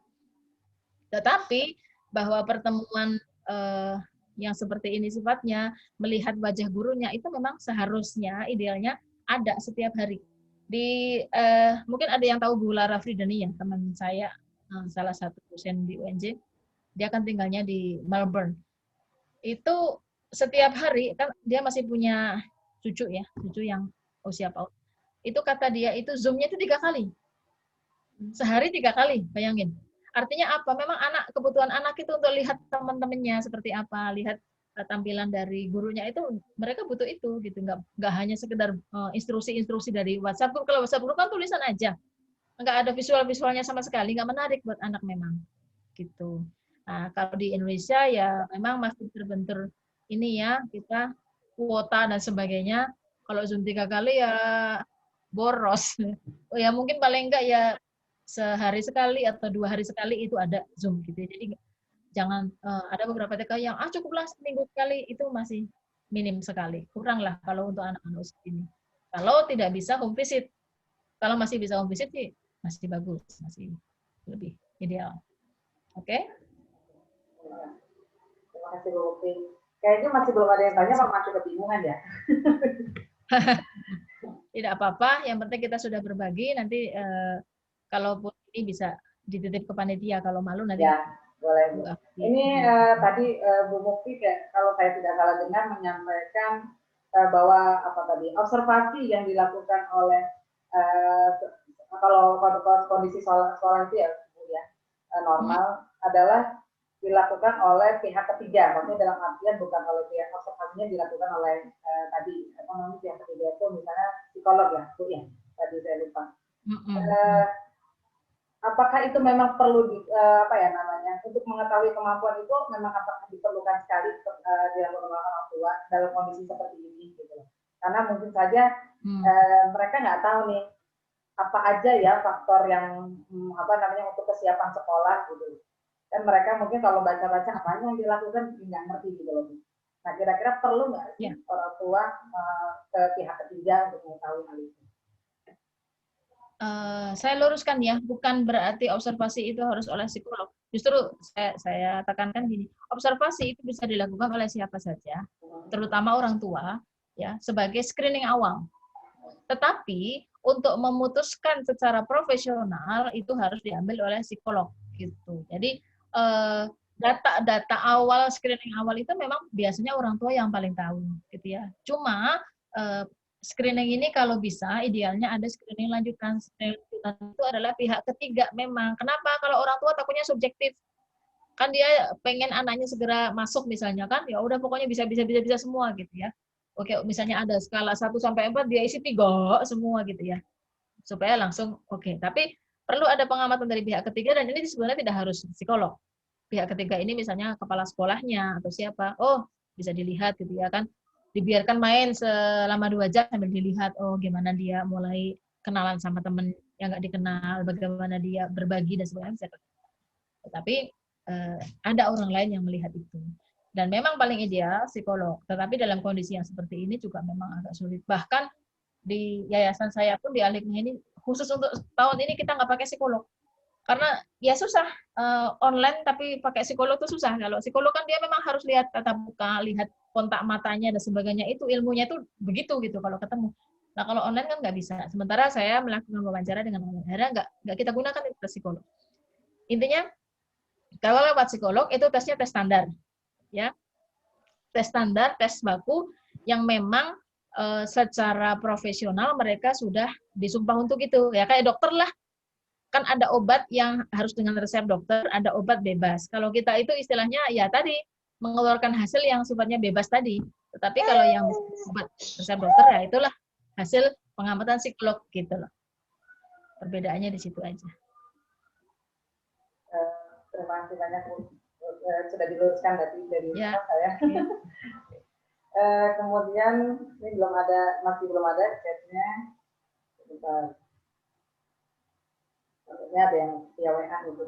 Tetapi bahwa pertemuan yang seperti ini sifatnya, melihat wajah gurunya, itu memang seharusnya idealnya ada setiap hari. Mungkin ada yang tahu Bu Lara Fridani ya, teman saya, salah satu dosen di UNJ, dia kan tinggalnya di Melbourne. Itu setiap hari, kan dia masih punya cucu yang usia PAUD. Itu kata dia, itu Zoom-nya itu 3 kali. Sehari 3 kali, bayangin. Artinya apa? Memang kebutuhan anak itu untuk lihat teman-temannya seperti apa, lihat tampilan dari gurunya, itu mereka butuh itu gitu, nggak hanya sekedar instruksi-instruksi dari WhatsApp group. Kalau WhatsApp group kan tulisan aja, nggak ada visualnya sama sekali, nggak menarik buat anak memang gitu. Nah, kalau di Indonesia ya memang masih terbentur ini ya, kita kuota dan sebagainya. Kalau Zoom 3 kali ya boros. Ya mungkin paling enggak ya sehari sekali atau 2 hari sekali itu ada Zoom gitu. Jadi jangan ada beberapa TK yang cukuplah seminggu sekali, itu masih minim sekali. Kurang lah kalau untuk anak-anak usia ini. Kalau tidak bisa home visit. Kalau masih bisa home visit sih masih bagus, masih lebih ideal. Oke? Terima kasih Bu Muti. Kayaknya masih belum ada yang tanya, masih kebingungan ya. Tidak apa-apa, yang penting kita sudah berbagi. Nanti kalaupun ini bisa dititip ke panitia, kalau malu nanti. Ya, boleh. Ini tadi Bu Mukti kalau saya tidak salah dengar menyampaikan bahwa apa tadi observasi yang dilakukan oleh kalau kondisi sekolah itu ya normal adalah dilakukan oleh pihak ketiga, maksudnya dalam artian bukan oleh pihak observasinya dilakukan oleh tadi apa namanya pihak ketiga itu misalnya psikolog ya, Bu ya, tadi saya lupa. Apakah itu memang perlu apa ya namanya untuk mengetahui kemampuan itu memang apakah diperlukan sekali dilakukan oleh orang tua dalam kondisi seperti ini gitu. Karena mungkin saja mereka nggak tahu nih apa aja ya faktor yang apa namanya untuk kesiapan sekolah gitu. Dan mereka mungkin kalau baca-baca apa yang dilakukan nggak ngerti gitu loh. Nah kira-kira perlu nggak sih orang tua ke pihak ketiga untuk mengetahui hal itu? Saya luruskan ya, bukan berarti observasi itu harus oleh psikolog. Justru saya tekankan gini, observasi itu bisa dilakukan oleh siapa saja, terutama orang tua, ya, sebagai screening awal. Tetapi untuk memutuskan secara profesional itu harus diambil oleh psikolog, gitu. Jadi data-data awal, screening awal itu memang biasanya orang tua yang paling tahu, gitu ya. Cuma screening ini kalau bisa idealnya ada screening lanjutan. Screening lanjutan itu adalah pihak ketiga memang. Kenapa? Kalau orang tua takutnya subjektif. Kan dia pengen anaknya segera masuk misalnya kan, ya udah pokoknya bisa semua gitu ya. Oke, misalnya ada skala 1 sampai 4 dia isi 3 semua gitu ya. Supaya langsung oke. Tapi perlu ada pengamatan dari pihak ketiga dan ini sebenarnya tidak harus psikolog. Pihak ketiga ini misalnya kepala sekolahnya atau siapa. Oh, bisa dilihat gitu ya kan. Dibiarkan main selama 2 jam sambil dilihat, oh gimana dia mulai kenalan sama temen yang nggak dikenal, bagaimana dia berbagi dan sebagainya. Tetapi ada orang lain yang melihat itu. Dan memang paling ideal psikolog. Tetapi dalam kondisi yang seperti ini juga memang agak sulit. Bahkan di yayasan saya pun di Alikma ini, khusus untuk tahun ini kita nggak pakai psikolog. Karena ya susah, online tapi pakai psikolog itu susah. Kalau psikolog kan dia memang harus lihat tatap muka, lihat kontak matanya dan sebagainya, itu ilmunya itu begitu gitu kalau ketemu. Nah kalau online kan nggak bisa. Sementara saya melakukan wawancara dengan online, akhirnya nggak kita gunakan itu psikolog. Intinya kalau lewat psikolog itu tesnya tes standar, ya, tes standar, tes baku yang memang secara profesional mereka sudah disumpah untuk itu, ya kayak dokter lah. Kan ada obat yang harus dengan resep dokter, ada obat bebas. Kalau kita itu istilahnya ya tadi mengeluarkan hasil yang sifatnya bebas tadi. Tetapi kalau yang obat resep dokter ya itulah hasil pengamatan psikolog gitu loh. Perbedaannya di situ aja. Terima kasih banyak Bu. Sudah diluruskan dari ya. saya. Kemudian ini masih belum ada chatnya. Sebentar. Maksudnya ada yang via WA gitu.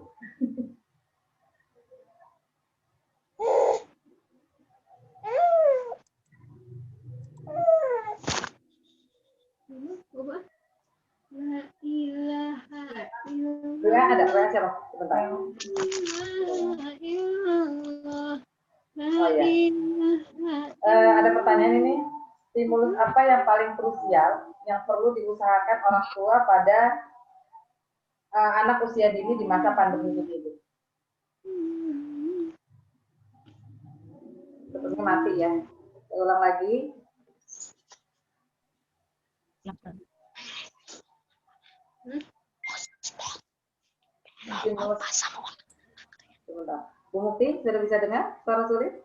Ada WA siapa? Sebentar. Oh ya. Ada pertanyaan ini. Stimulus apa yang paling krusial yang perlu diusahakan orang tua pada anak usia dini di masa pandemi ini? Sepertinya mati ya. Saya ulang lagi. Sebentar. Bu Mukti, sudah bisa dengar suara sulit?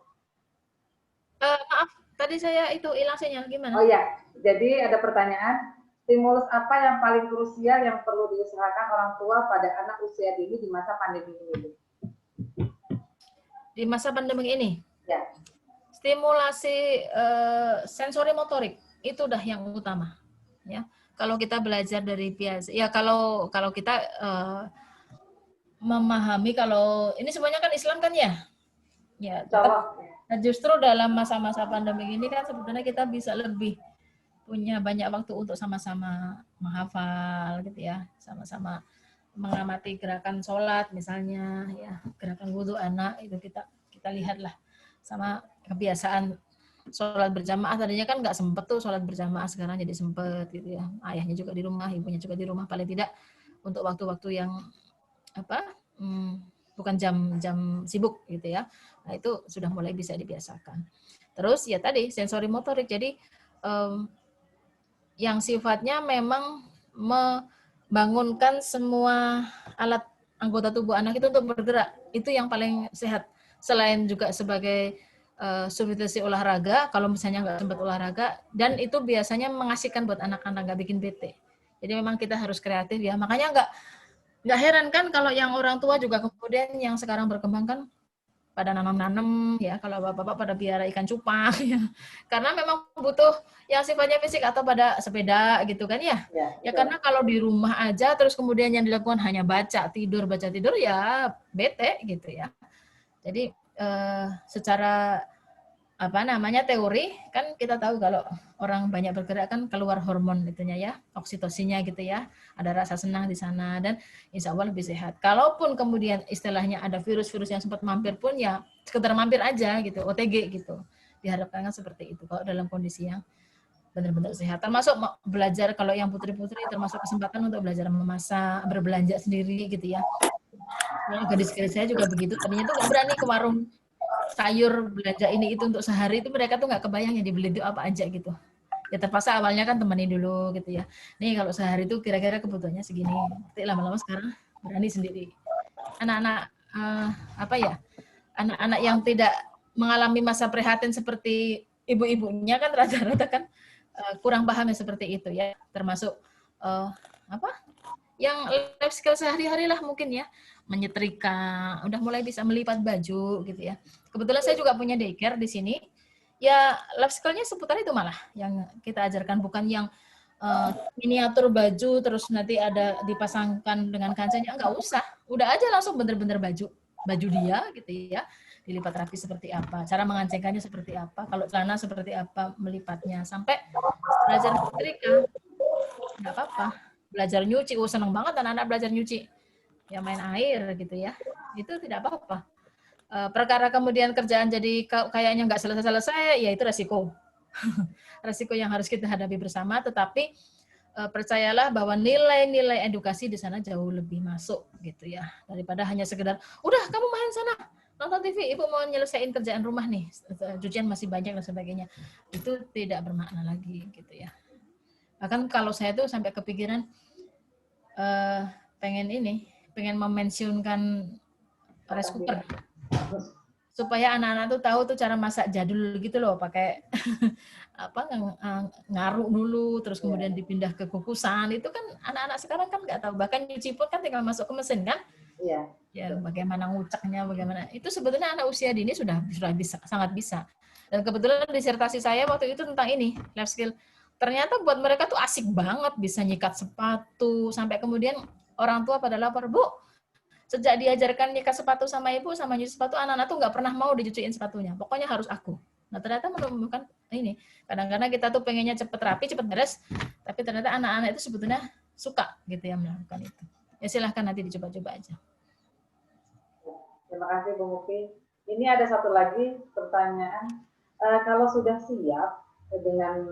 Maaf, tadi saya itu hilang sinyal, gimana? Oh ya, jadi ada pertanyaan. Stimulus apa yang paling krusial yang perlu diusahakan orang tua pada anak usia dini di masa pandemi ini? Di masa pandemi ini? Ya. Stimulasi sensori motorik itu udah yang utama, ya. Kalau kita belajar dari biasa, ya kalau kita memahami kalau ini semuanya kan Islam kan ya, ya. Nah, justru dalam masa-masa pandemi ini kan sebetulnya kita bisa lebih punya banyak waktu untuk sama-sama menghafal gitu ya, sama-sama mengamati gerakan sholat misalnya, ya gerakan wudhu anak itu kita lihatlah, sama kebiasaan sholat berjamaah. Tadinya kan nggak sempet tuh sholat berjamaah, sekarang jadi sempet gitu ya. Ayahnya juga di rumah, ibunya juga di rumah, paling tidak untuk waktu-waktu yang bukan jam sibuk gitu ya. Nah itu sudah mulai bisa dibiasakan. Terus ya tadi sensori motorik, jadi yang sifatnya memang membangunkan semua alat anggota tubuh anak itu untuk bergerak. Itu yang paling sehat. Selain juga sebagai substitusi olahraga, kalau misalnya nggak sempat olahraga, dan itu biasanya mengasihkan buat anak-anak, nggak bikin bete. Jadi memang kita harus kreatif ya. Makanya nggak heran kan kalau yang orang tua juga kemudian yang sekarang berkembang kan pada nanam-nanam ya, kalau bapak-bapak pada piara ikan cupang ya. Karena memang butuh yang sifatnya fisik, atau pada sepeda gitu kan ya. Ya karena kalau di rumah aja terus kemudian yang dilakukan hanya baca tidur ya bete gitu ya. Jadi secara teori kan kita tahu kalau orang banyak bergerak kan keluar hormon itunya ya, oksitosinnya gitu ya, ada rasa senang di sana, dan insya Allah lebih sehat. Kalaupun kemudian istilahnya ada virus-virus yang sempat mampir pun ya sekedar mampir aja gitu, OTG gitu, diharapkan kan seperti itu kalau dalam kondisi yang benar-benar sehat. Termasuk belajar, kalau yang putri-putri termasuk kesempatan untuk belajar memasak, berbelanja sendiri gitu ya. Nah, gadis-gadis saya juga begitu, tadinya tuh nggak berani ke warung sayur belanja ini itu untuk sehari, itu mereka tuh nggak kebayang yang dibeli itu apa aja gitu. Ya terpaksa awalnya kan temani dulu gitu ya. Nih kalau sehari itu kira-kira kebutuhannya segini. Nanti lama-lama sekarang berani sendiri. Anak-anak anak-anak yang tidak mengalami masa prihatin seperti ibu-ibunya kan rata-rata kan kurang paham ya seperti itu ya. Termasuk yang life skill sehari-hari lah mungkin ya, menyetrika, udah mulai bisa melipat baju gitu ya. Kebetulan saya juga punya daycare di sini. Ya life skill-nya seputar itu malah yang kita ajarkan, bukan yang miniatur baju terus nanti ada dipasangkan dengan kancanya, enggak usah. Udah aja langsung bener-bener baju dia gitu ya. Dilipat rapi seperti apa, cara mengancengkannya seperti apa, kalau celana seperti apa melipatnya, sampai belajar menyetrika. Enggak apa-apa. Belajar nyuci, seneng banget anak-anak belajar nyuci. Ya main air gitu ya. Itu tidak apa-apa. Perkara kemudian kerjaan jadi kayaknya nggak selesai-selesai, ya itu resiko. Resiko yang harus kita hadapi bersama, tetapi percayalah bahwa nilai-nilai edukasi di sana jauh lebih masuk gitu ya. Daripada hanya sekedar, udah kamu main sana, nonton TV, ibu mau nyelesain kerjaan rumah nih, cucian masih banyak dan sebagainya. Itu tidak bermakna lagi gitu ya. Bahkan kalau saya tuh sampai kepikiran pengen memensiunkan rice cooker supaya anak-anak tuh tahu tuh cara masak jadul gitu loh, pakai ngaruk dulu terus kemudian dipindah ke kukusan. Itu kan anak-anak sekarang kan nggak tahu, bahkan nyuci pun kan tinggal masuk ke mesin kan. Ya bagaimana ngucaknya, bagaimana itu sebetulnya anak usia dini sudah bisa, sangat bisa. Dan kebetulan disertasi saya waktu itu tentang ini, life skill. Ternyata buat mereka tuh asik banget, bisa nyikat sepatu, sampai kemudian orang tua pada lapor, Bu, sejak diajarkan nyikat sepatu sama ibu, sama nyuci sepatu, anak-anak tuh nggak pernah mau dicuciin sepatunya, pokoknya harus aku. Nah ternyata menemukan ini, kadang-kadang kita tuh pengennya cepet rapi, cepet beres, tapi ternyata anak-anak itu sebetulnya suka gitu ya melakukan itu. Ya silahkan nanti dicoba-coba aja. Terima kasih Bu Mufi. Ini ada satu lagi pertanyaan, kalau sudah siap dengan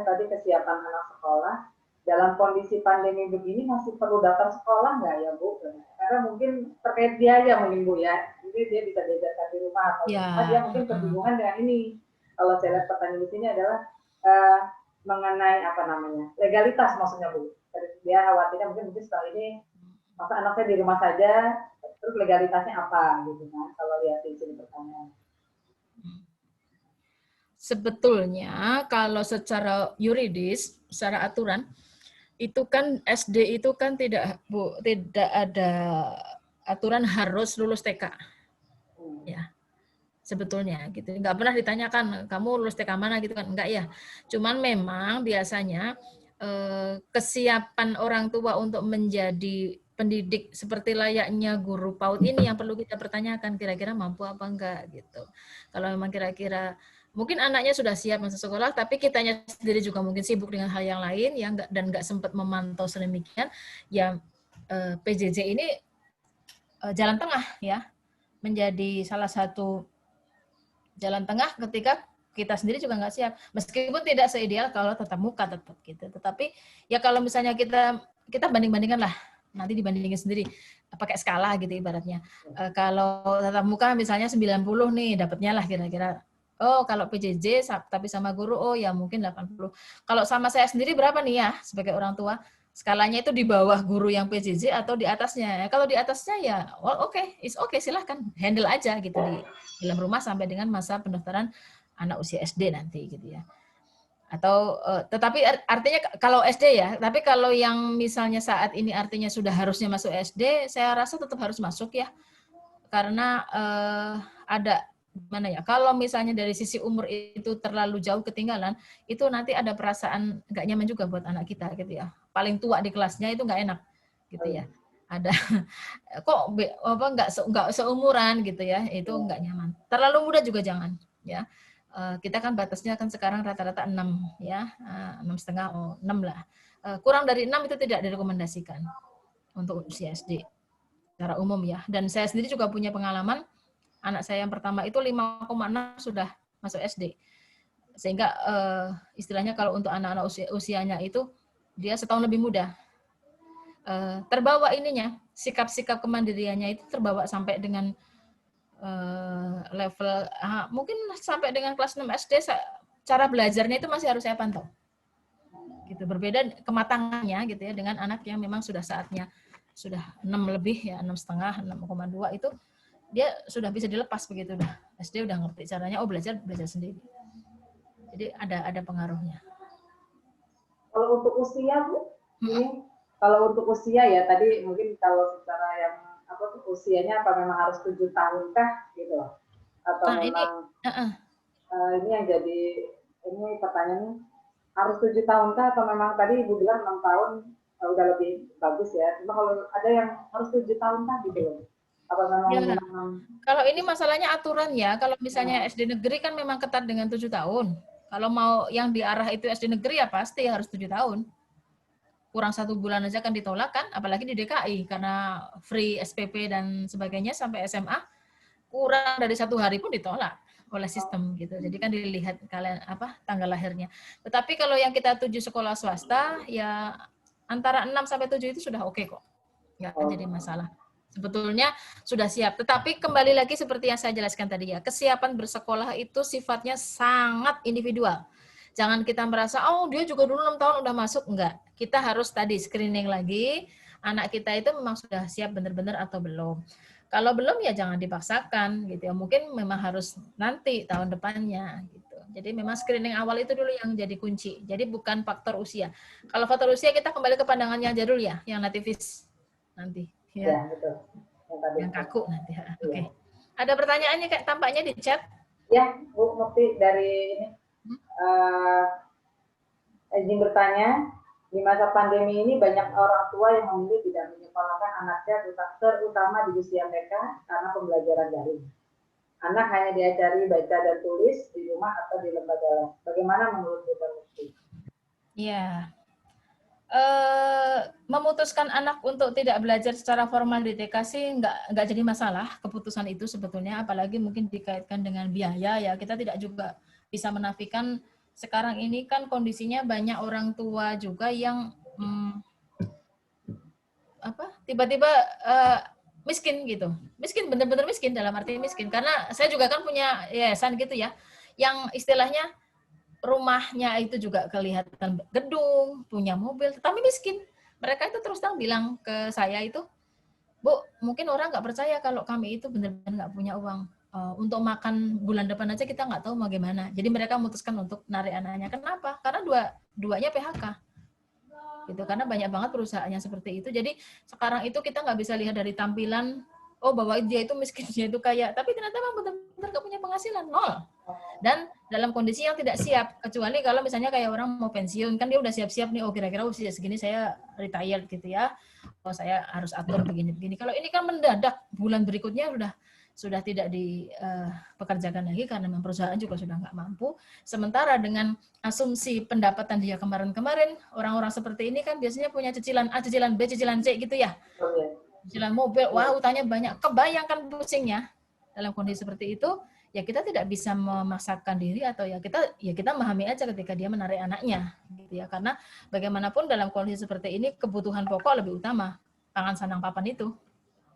tadi kesiapan anak sekolah, dalam kondisi pandemi begini masih perlu datang sekolah nggak ya Bu? Karena mungkin terkait biaya mungkin Bu ya, jadi dia bisa diajarkan di rumah atau dia mungkin kebingungan dengan ini. Kalau saya lihat pertanyaan di sini adalah mengenai legalitas maksudnya Bu. Dia khawatirnya mungkin setelah ini masa anak saya di rumah saja, terus legalitasnya apa gitu kan? Kalau lihat di sini pertanyaan. Sebetulnya kalau secara yuridis, secara aturan, itu kan SD itu kan tidak ada aturan harus lulus TK. Ya. Sebetulnya gitu. Nggak pernah ditanyakan kamu lulus TK mana gitu kan, enggak ya. Cuman memang biasanya kesiapan orang tua untuk menjadi pendidik seperti layaknya guru PAUD ini yang perlu kita pertanyakan, kira-kira mampu apa enggak gitu. Kalau memang kira-kira mungkin anaknya sudah siap masuk sekolah, tapi kitanya sendiri juga mungkin sibuk dengan hal yang lain ya, dan nggak sempat memantau sedemikian, ya PJJ ini jalan tengah ya, menjadi salah satu jalan tengah ketika kita sendiri juga nggak siap, meskipun tidak seideal kalau tatap muka tetap gitu. Tetapi ya kalau misalnya kita banding-bandingkan lah, nanti dibandingin sendiri pakai skala gitu ibaratnya. Kalau tatap muka misalnya 90 nih dapatnya lah kira-kira Oh, kalau PJJ tapi sama guru, oh ya mungkin 80. Kalau sama saya sendiri berapa nih ya sebagai orang tua? Skalanya itu di bawah guru yang PJJ atau di atasnya? Kalau di atasnya ya, well, it's okay, silahkan handle aja gitu di dalam rumah sampai dengan masa pendaftaran anak usia SD nanti gitu ya. Atau tetapi artinya kalau SD ya, tapi kalau yang misalnya saat ini artinya sudah harusnya masuk SD, saya rasa tetap harus masuk ya, karena ada gimana ya, kalau misalnya dari sisi umur itu terlalu jauh ketinggalan, itu nanti ada perasaan nggak nyaman juga buat anak kita gitu ya. Paling tua di kelasnya itu nggak enak gitu ya. Ada kok nggak seumuran gitu ya, itu nggak nyaman. Terlalu muda juga jangan ya. Kita kan batasnya kan sekarang rata-rata 6 ya, 6,5 6 lah. Kurang dari 6 itu tidak direkomendasikan untuk usia SD secara umum ya. Dan saya sendiri juga punya pengalaman, anak saya yang pertama itu 5,6 sudah masuk SD. Sehingga istilahnya kalau untuk anak-anak usianya itu dia setahun lebih muda. Terbawa ininya, sikap-sikap kemandiriannya itu terbawa sampai dengan level mungkin sampai dengan kelas 6 SD, cara belajarnya itu masih harus saya pantau. Gitu, berbeda kematangannya gitu ya dengan anak yang memang sudah saatnya sudah 6 lebih ya, 6,5, 6,2 itu dia sudah bisa dilepas begitu dah. SD udah ngerti caranya, oh belajar sendiri. Jadi ada pengaruhnya. Kalau untuk usia Bu, ini kalau untuk usia ya tadi mungkin kalau secara yang apa tuh usianya apa memang harus 7 tahun kah gitu atau memang ini yang jadi ini pertanyaannya harus 7 tahun kah atau memang tadi Ibu bilang 6 tahun udah lebih bagus ya. Cuma kalau ada yang harus 7 tahun kah gitu loh. Apa memang ya, kalau ini masalahnya aturan ya. Kalau misalnya SD negeri kan memang ketat dengan 7 tahun. Kalau mau yang diarah itu SD negeri ya pasti harus 7 tahun. Kurang 1 bulan aja kan ditolak kan, apalagi di DKI karena free SPP dan sebagainya sampai SMA, kurang dari 1 hari pun ditolak oleh sistem gitu. Jadi kan dilihat kalian tanggal lahirnya. Tetapi kalau yang kita tuju sekolah swasta ya antara 6 sampai 7 itu sudah oke kok. Nggak akan jadi masalah. Sebetulnya sudah siap. Tetapi kembali lagi seperti yang saya jelaskan tadi ya, kesiapan bersekolah itu sifatnya sangat individual. Jangan kita merasa, oh dia juga dulu 6 tahun udah masuk. Enggak. Kita harus tadi screening lagi, anak kita itu memang sudah siap benar-benar atau belum. Kalau belum ya jangan dipaksakan gitu ya. Mungkin memang harus nanti tahun depannya gitu. Jadi memang screening awal itu dulu yang jadi kunci. Jadi bukan faktor usia. Kalau faktor usia kita kembali ke pandangannya aja dulu ya, yang nativis nanti. Ya, betul. Yang kaku nanti. Oke. Ada pertanyaannya kayak tampaknya di chat? Ya, Bu Mukti dari ini izin bertanya, di masa pandemi ini banyak orang tua yang memilih tidak menyekolahkan anaknya terutama di usia mereka karena pembelajaran daring. Anak hanya diajari baca dan tulis di rumah atau di lembaga les. Bagaimana menurut Bu Mukti? Ya. Memutuskan anak untuk tidak belajar secara formal di TK sih nggak jadi masalah keputusan itu sebetulnya, apalagi mungkin dikaitkan dengan biaya ya. Kita tidak juga bisa menafikan sekarang ini kan kondisinya banyak orang tua juga yang tiba-tiba miskin gitu, miskin bener-bener miskin dalam arti miskin karena saya juga kan punya yayasan gitu ya, yang istilahnya rumahnya itu juga kelihatan gedung, punya mobil, tapi miskin. Mereka itu terus terang bilang ke saya itu, Bu, mungkin orang nggak percaya kalau kami itu benar-benar nggak punya uang. Untuk makan bulan depan aja kita nggak tahu bagaimana. Jadi mereka memutuskan untuk narik anaknya. Kenapa? Karena duanya PHK. Gitu. Karena banyak banget perusahaannya seperti itu. Jadi sekarang itu kita nggak bisa lihat dari tampilan, oh bahwa dia itu miskin, dia itu kaya. Tapi ternyata memang benar-benar nggak punya penghasilan, nol. Dan dalam kondisi yang tidak siap, kecuali kalau misalnya kayak orang mau pensiun, kan dia udah siap-siap nih, oh kira-kira usia segini saya retired gitu ya, oh saya harus atur begini-begini. Kalau ini kan mendadak, bulan berikutnya sudah tidak dipekerjakan lagi karena memang perusahaan juga sudah nggak mampu. Sementara dengan asumsi pendapatan dia kemarin-kemarin, orang-orang seperti ini kan biasanya punya cicilan A, cicilan B, cicilan C gitu ya. Cicilan mobil, wah utangnya banyak. Kebayangkan pusingnya dalam kondisi seperti itu. Ya kita tidak bisa memaksakan diri atau ya kita memahami aja ketika dia menarik anaknya gitu ya, karena bagaimanapun dalam kondisi seperti ini kebutuhan pokok lebih utama, pangan sandang papan itu,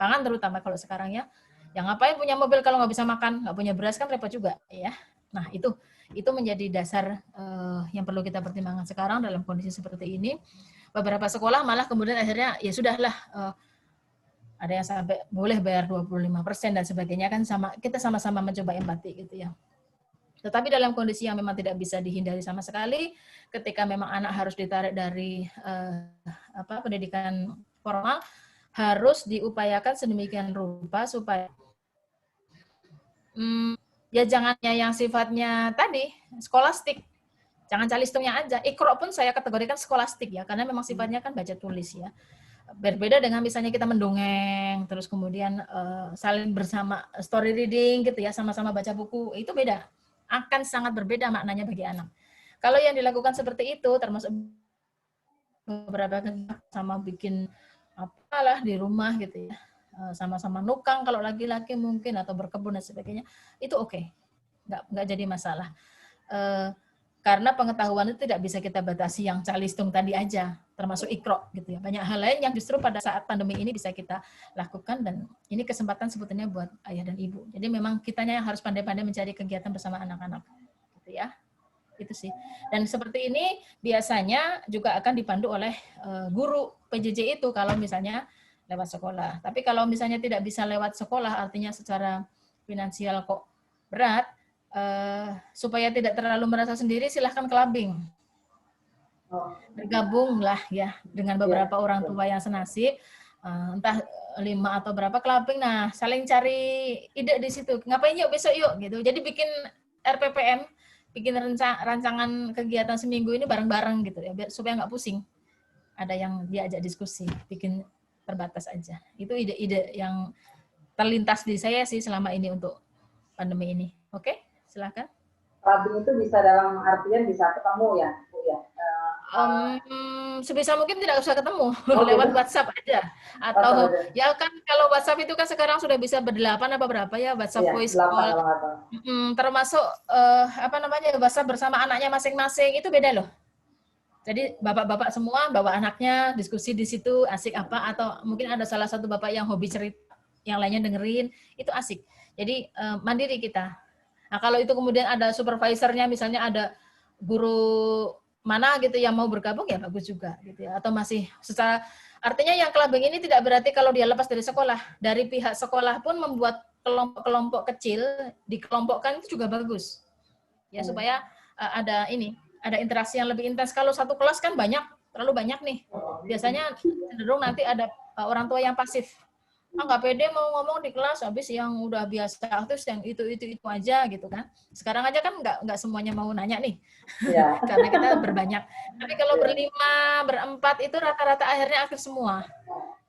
pangan terutama kalau sekarang ya, yang ngapain punya mobil kalau nggak bisa makan, nggak punya beras kan repot juga ya. Nah, itu menjadi dasar yang perlu kita pertimbangkan sekarang dalam kondisi seperti ini. Beberapa sekolah malah kemudian akhirnya ya sudahlah, ada yang sampai boleh bayar 25% dan sebagainya, kan kita sama-sama mencoba empati gitu ya. Tetapi dalam kondisi yang memang tidak bisa dihindari sama sekali, ketika memang anak harus ditarik dari pendidikan formal, harus diupayakan sedemikian rupa supaya ya jangannya yang sifatnya tadi skolastik, jangan calistungnya aja. Iqra pun saya kategorikan skolastik ya, karena memang sifatnya kan baca tulis ya. Berbeda dengan misalnya kita mendongeng, terus kemudian saling bersama story reading gitu ya, sama-sama baca buku, itu beda. Akan sangat berbeda maknanya bagi anak. Kalau yang dilakukan seperti itu, termasuk beberapa sama bikin apalah di rumah gitu ya, sama-sama nukang kalau laki-laki mungkin, atau berkebun dan sebagainya, itu oke. Nggak jadi masalah. Karena pengetahuan itu tidak bisa kita batasi yang calistung tadi aja, termasuk ikro gitu ya. Banyak hal lain yang justru pada saat pandemi ini bisa kita lakukan, dan ini kesempatan sebetulnya buat ayah dan ibu. Jadi memang kitanya yang harus pandai-pandai mencari kegiatan bersama anak-anak gitu ya. Itu sih. Dan seperti ini biasanya juga akan dipandu oleh guru PJJ itu kalau misalnya lewat sekolah. Tapi kalau misalnya tidak bisa lewat sekolah, artinya secara finansial kok berat, supaya tidak terlalu merasa sendiri, silahkan clubbing. Bergabunglah ya dengan beberapa orang tua yang senasib, entah 5 atau berapa clubbing. Nah, saling cari ide di situ. Ngapain yuk besok yuk gitu. Jadi bikin RPPM, bikin rancangan kegiatan seminggu ini bareng-bareng gitu ya, supaya nggak pusing. Ada yang diajak diskusi, bikin terbatas aja. Itu ide-ide yang terlintas di saya sih selama ini untuk pandemi ini. Oke, silakan. Clubbing itu bisa dalam artian bisa ketemu ya, Bu ya. Sebisa mungkin tidak usah ketemu, lewat gitu. WhatsApp aja. Atau ya kan kalau WhatsApp itu kan sekarang sudah bisa berdelapan apa berapa ya, WhatsApp voice call. Termasuk WhatsApp bersama anaknya masing-masing, itu beda loh. Jadi bapak-bapak semua bawa anaknya, diskusi di situ, asik apa, atau mungkin ada salah satu bapak yang hobi cerita, yang lainnya dengerin, itu asik. Jadi mandiri kita. Nah, kalau itu kemudian ada supervisornya, misalnya ada guru mana gitu yang mau bergabung, ya bagus juga gitu ya. Atau masih secara, artinya yang clubbing ini tidak berarti kalau dia lepas dari sekolah. Dari pihak sekolah pun membuat kelompok-kelompok kecil, dikelompokkan, itu juga bagus. Ya, supaya ada interaksi yang lebih intens. Kalau satu kelas kan terlalu banyak nih. Biasanya cenderung nanti ada orang tua yang pasif. Nggak pede mau ngomong di kelas, habis yang udah biasa aktif yang itu aja gitu kan. Sekarang aja kan nggak semuanya mau nanya nih, karena kita berbanyak. Tapi kalau berlima, berempat itu rata-rata akhirnya aktif semua.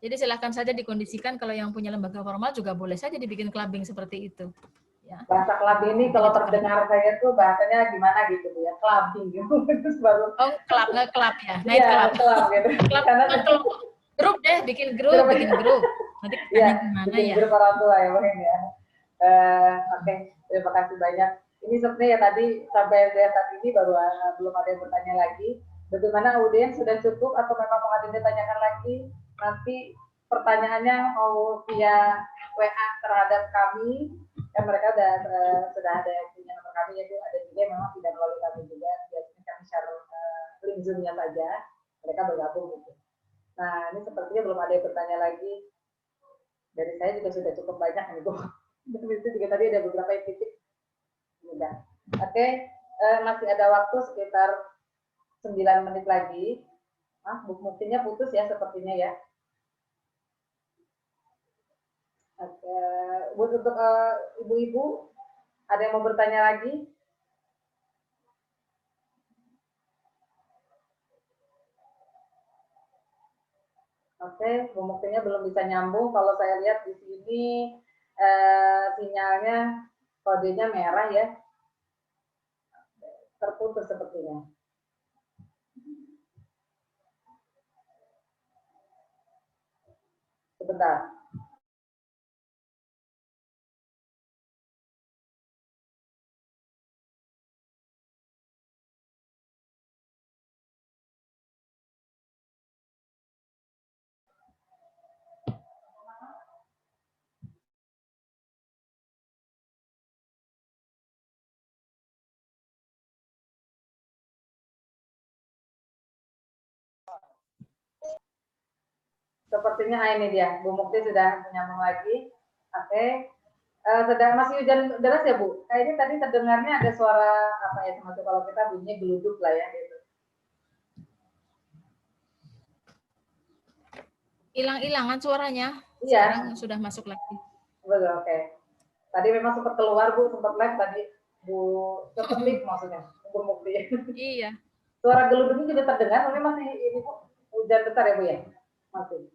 Jadi silahkan saja dikondisikan, kalau yang punya lembaga formal juga boleh saja dibikin clubbing seperti itu. Ya. Bahasa clubbing ini kalau terdengar saya tuh bahasanya gimana gitu ya, clubbing gitu. Terus baru club ya, night club. Club gitu. Karena grup deh, bikin grup. Nanti gimana bikin grup orang tua ya mungkin ya. Oke, terima kasih banyak. Ini sebenarnya ya tadi sampai saat ini baru belum ada yang bertanya lagi. Bagaimana audiens sudah cukup atau memang mau ada yang ditanyakan lagi? Nanti pertanyaannya mau via WA terhadap kami. Kan mereka sudah ada yang punya nomor kami, yaitu ada juga yang memang tidak melalui kami juga. Biasanya kami share link Zoom-nya saja. Mereka bergabung gitu. Nah, ini sepertinya belum ada yang bertanya lagi. Dari saya juga sudah cukup banyak nih, Bu. Itu juga tadi ada beberapa yang titik. Mudah. Oke, masih ada waktu sekitar 9 menit lagi. Buktinya putus ya sepertinya ya. Oke, untuk ibu-ibu, ada yang mau bertanya lagi? Oke, buktinya belum bisa nyambung. Kalau saya lihat di sini sinyalnya kodenya merah ya. Terputus sepertinya. Sebentar. Sepertinya ini dia, Bu Mukti sudah menyambung lagi. Oke. Sedang masih hujan deras ya Bu? Kayaknya tadi terdengarnya ada suara apa ya, semacam kalau kita bunyinya geluduk lah ya gitu. Hilang-hilangan suaranya. Iya. Sekarang sudah masuk lagi. Betul, oke. Tadi memang sempat keluar Bu, sempat live tadi Bu, sempat live maksudnya, Bu Mukti. Iya. Suara geluduknya juga terdengar, ini masih ini Bu, hujan besar ya Bu ya? Masih.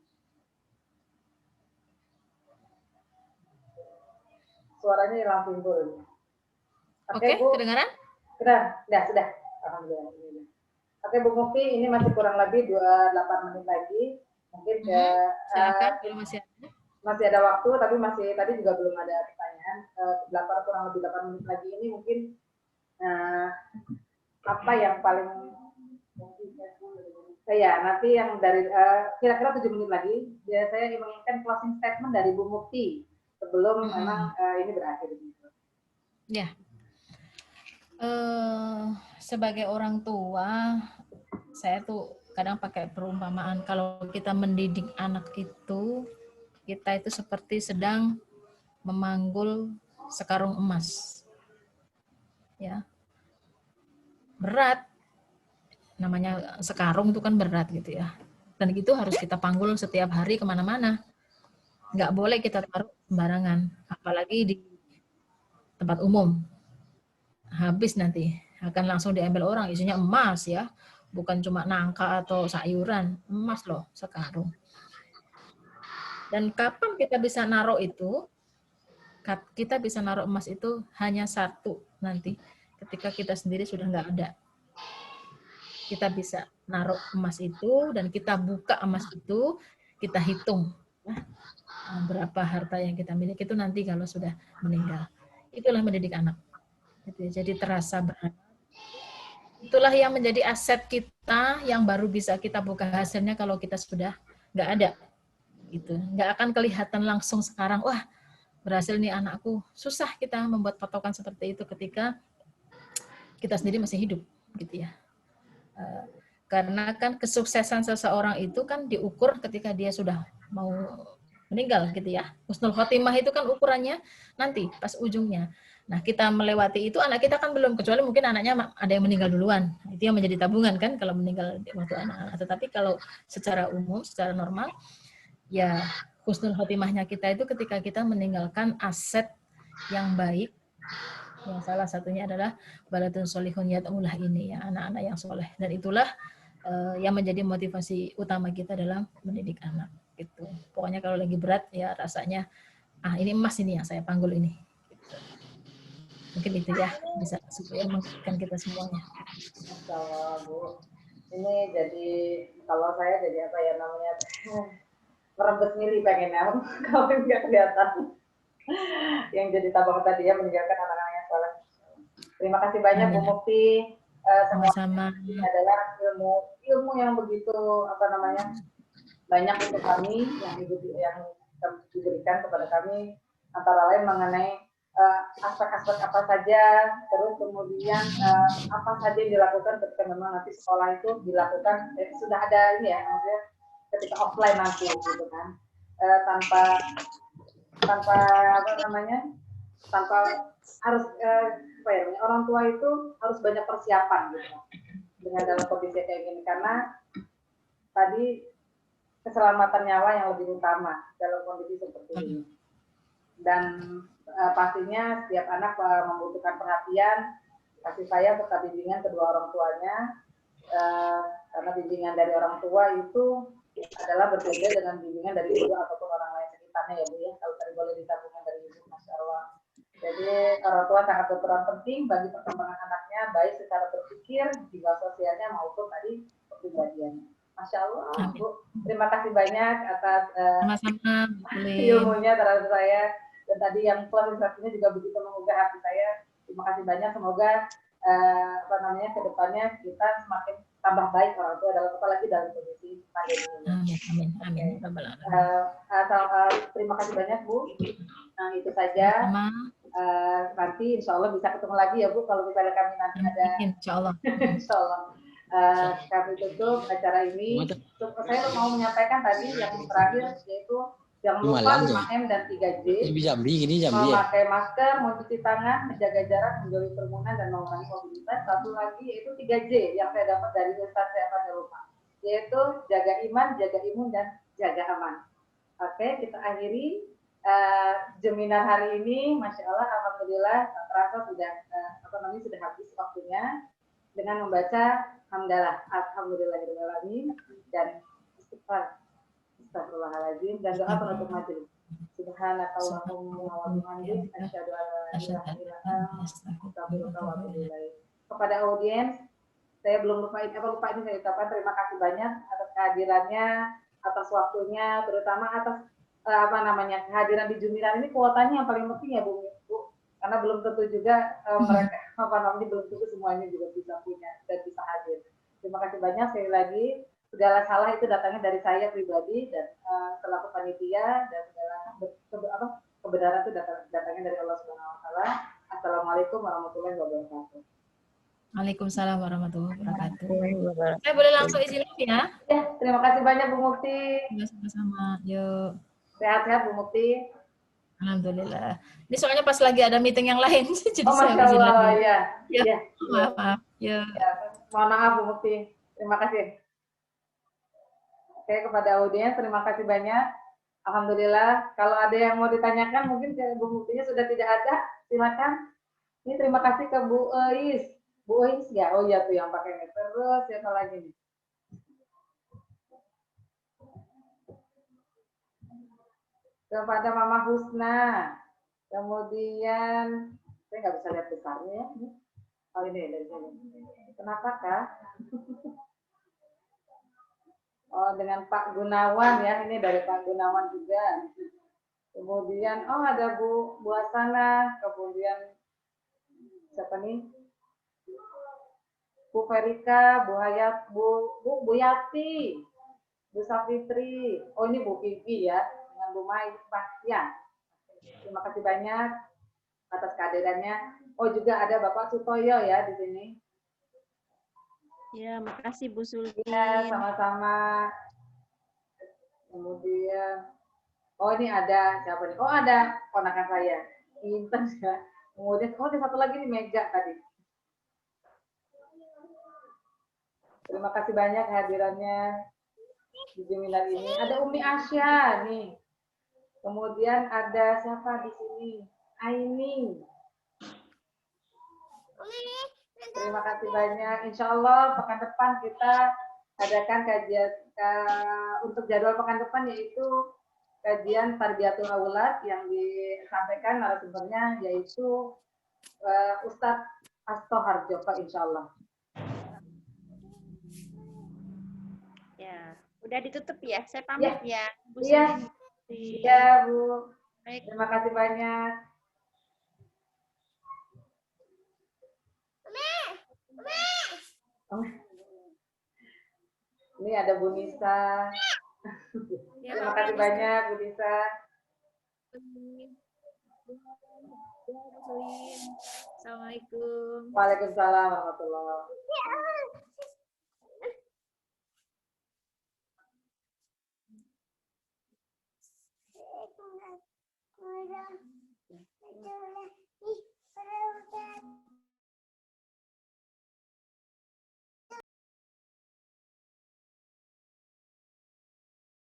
Suaranya hilang timbul. Oke, Bu. kedengaran? Sudah. Alhamdulillah. Oke Bu Mukti, ini masih kurang lebih 28 menit lagi. Mungkin silakan kalau masih ada waktu, tapi masih tadi juga belum ada pertanyaan. Kurang lebih 8 menit lagi ini mungkin apa yang paling nanti yang dari kira-kira 7 menit lagi, saya menginginkan closing statement dari Bu Mukti sebelum memang ini berakhir. Ya. Sebagai orang tua, saya tuh kadang pakai perumpamaan kalau kita mendidik anak itu, kita itu seperti sedang memanggul sekarung emas. Ya. Berat. Namanya sekarung itu kan berat gitu ya. Dan itu harus kita panggul setiap hari kemana-mana. Nggak boleh kita taruh sembarangan. Apalagi di tempat umum. Habis nanti. Akan langsung diambil orang. Isinya emas ya. Bukan cuma nangka atau sayuran. Emas loh sekarung. Dan kapan kita bisa naruh itu? Kita bisa naruh emas itu hanya satu nanti. Ketika kita sendiri sudah nggak ada. Kita bisa naruh emas itu dan kita buka emas itu, kita hitung berapa harta yang kita miliki itu nanti kalau sudah meninggal. Itulah mendidik anak. Jadi terasa berat. Itulah yang menjadi aset kita yang baru bisa kita buka hasilnya kalau kita sudah nggak ada. Gitu. Nggak akan kelihatan langsung sekarang, wah berhasil nih anakku. Susah kita membuat patokan seperti itu ketika kita sendiri masih hidup. Gitu ya. Karena kan kesuksesan seseorang itu kan diukur ketika dia sudah mau meninggal gitu ya. Husnul khotimah itu kan ukurannya nanti pas ujungnya. Nah kita melewati itu, anak kita kan belum, kecuali mungkin anaknya ada yang meninggal duluan. Itu yang menjadi tabungan kan kalau meninggal waktu anak-anak. Tetapi kalau secara umum, secara normal, ya husnul khotimahnya kita itu ketika kita meninggalkan aset yang baik. Yang salah satunya adalah baladun solihun yat'ulah ini ya, anak-anak yang soleh. Dan itulah yang menjadi motivasi utama kita dalam mendidik anak. Gitu. Pokoknya kalau lagi berat ya rasanya, ini emas ini yang saya panggul ini. Gitu. Mungkin itu ya bisa supaya mengingatkan kita semuanya. Masya Allah Bu. Ini jadi kalau saya jadi apa ya namanya merebut mili pengennya kalau nggak kelihatan. Yang jadi tabang tadi ya meninggalkan anak-anak yang soleh. Terima kasih banyak Bu Mukti. Sama-sama. Ini adalah ilmu yang begitu banyak untuk kami yang diberikan kepada kami, antara lain mengenai aspek-aspek apa saja, terus kemudian apa saja yang dilakukan ketika memang nanti sekolah itu dilakukan sudah ada ini ya, maksudnya ketika offline nanti gitu kan, tanpa harus orang tua itu harus banyak persiapan gitu dengan dalam kondisi kayak gini, karena tadi keselamatan nyawa yang lebih utama dalam kondisi seperti ini. Dan pastinya setiap anak membutuhkan perhatian, kasih sayang serta bimbingan kedua orang tuanya, karena bimbingan dari orang tua itu adalah berbeda dengan bimbingan dari ibu ataupun orang lain sekitarnya ya Bu ya, kalau tadi boleh ditabungkan dari ibu, Masya Allah. Jadi orang tua sangat berperan penting bagi perkembangan anaknya, baik secara berpikir, jiwa sosialnya maupun tadi kepribadiannya. Masya Allah, Bu. Terima kasih banyak atas ilmunya terhadap saya. Dan tadi yang klarifikasinya juga begitu menggugah hati saya. Terima kasih banyak. Semoga kedepannya kita semakin tambah baik orang tua dalam apalagi dalam kondisi pandemi ini. Amin. Terima kasih banyak Bu. Nah itu saja. Nanti insya Allah bisa ketemu lagi ya Bu kalau misalnya kami nanti ada. Insya Allah. Insya Allah. Kami tutup acara ini. Saya mau menyampaikan tadi yang terakhir, yaitu jangan lupa 5M dan 3J. Memakai masker, mencuci tangan, menjaga jarak, menjauhi kerumunan, dan mengurangi mobilitas. Satu lagi yaitu 3J yang saya dapat dari Ustaz saya pada lupa, yaitu jaga iman, jaga imun, dan jaga aman. Oke, kita akhiri jeminan hari ini. Masya Allah, alhamdulillah, terasa sudah sudah habis waktunya dengan membaca hamdalah, alhamdulillahirobbilalamin, dan istighfar, astagfirullahaladzim, dan doa penutup majelis. Subhanakallahumma wa bihamdik, asyhadu an la ilaha illa anta, astaghfiruka wa atubu ilaik. Kepada audiens, saya belum lupa ini saya ucapkan terima kasih banyak atas kehadirannya, atas waktunya, terutama atas kehadiran di Jumiran ini. Kuotanya yang paling penting ya Bu, karena belum tentu juga mereka belum tentu semuanya juga bisa punya dan bisa hadir. Terima kasih banyak sekali lagi. Segala salah itu datangnya dari saya pribadi dan selaku panitia, dan segala kebenaran itu datangnya dari Allah Subhanahu wa taala. Assalamualaikum warahmatullahi wabarakatuh. Waalaikumsalam warahmatullahi wabarakatuh. Saya boleh langsung izin ya? Ya, terima kasih banyak Bu Mukti. Sama-sama. Yuk. Sehat-sehat Bu Mukti. Alhamdulillah. Ini soalnya pas lagi ada meeting yang lain, jadi saya Masya izin Allah, lagi. Ya. Maaf. Ya. Mohon maaf Bu Mukti. Terima kasih. Oke, kepada audiens terima kasih banyak. Alhamdulillah. Kalau ada yang mau ditanyakan, mungkin Bu Muktinya sudah tidak ada. Silakan. Ini terima kasih ke Bu Eis. Bu Eis ya? Oh iya tuh yang pakai ini. Terus siapa lagi nih? Kepada Mama Husna. Kemudian saya nggak bisa lihat besarnya ya. Oh ini dari sini. Kenapa Kak? Oh dengan Pak Gunawan ya. Ini dari Pak Gunawan juga. Kemudian ada Bu Asana. Kemudian siapa nih? Bu Ferika, Bu Hayat, Bu Yati, Bu Safitri. Oh ini Bu Vivi ya, dengan Bu Mai. Ya. Terima kasih banyak atas kehadirannya. Oh juga ada Bapak Sutoyo ya di sini. Ya, makasih Bu Sulti. Ya, sama-sama. Kemudian, ini ada siapa nih? Oh ada ponakan saya, Intan ya. Kemudian, ada satu lagi nih Mega tadi. Terima kasih banyak kehadirannya di Jemilan ini. Ada Umi Asya nih. Kemudian ada siapa di sini? Aini. Terima kasih banyak. Insya Allah pekan depan kita adakan kajian untuk jadwal pekan depan, yaitu kajian Tarbiyatul Aulad yang disampaikan narasumbernya yaitu Ustadz Asto Harjoko, insya Allah. Ya, udah ditutup ya. Saya pamit ya. Bu Iya. Iya, Bu. Baik. Terima kasih banyak. Ini ada Bu Nisa. Ya, Terima kasih banyak Bu Nisa. Assalamualaikum. Waalaikumsalam warahmatullahi wabarakatuh.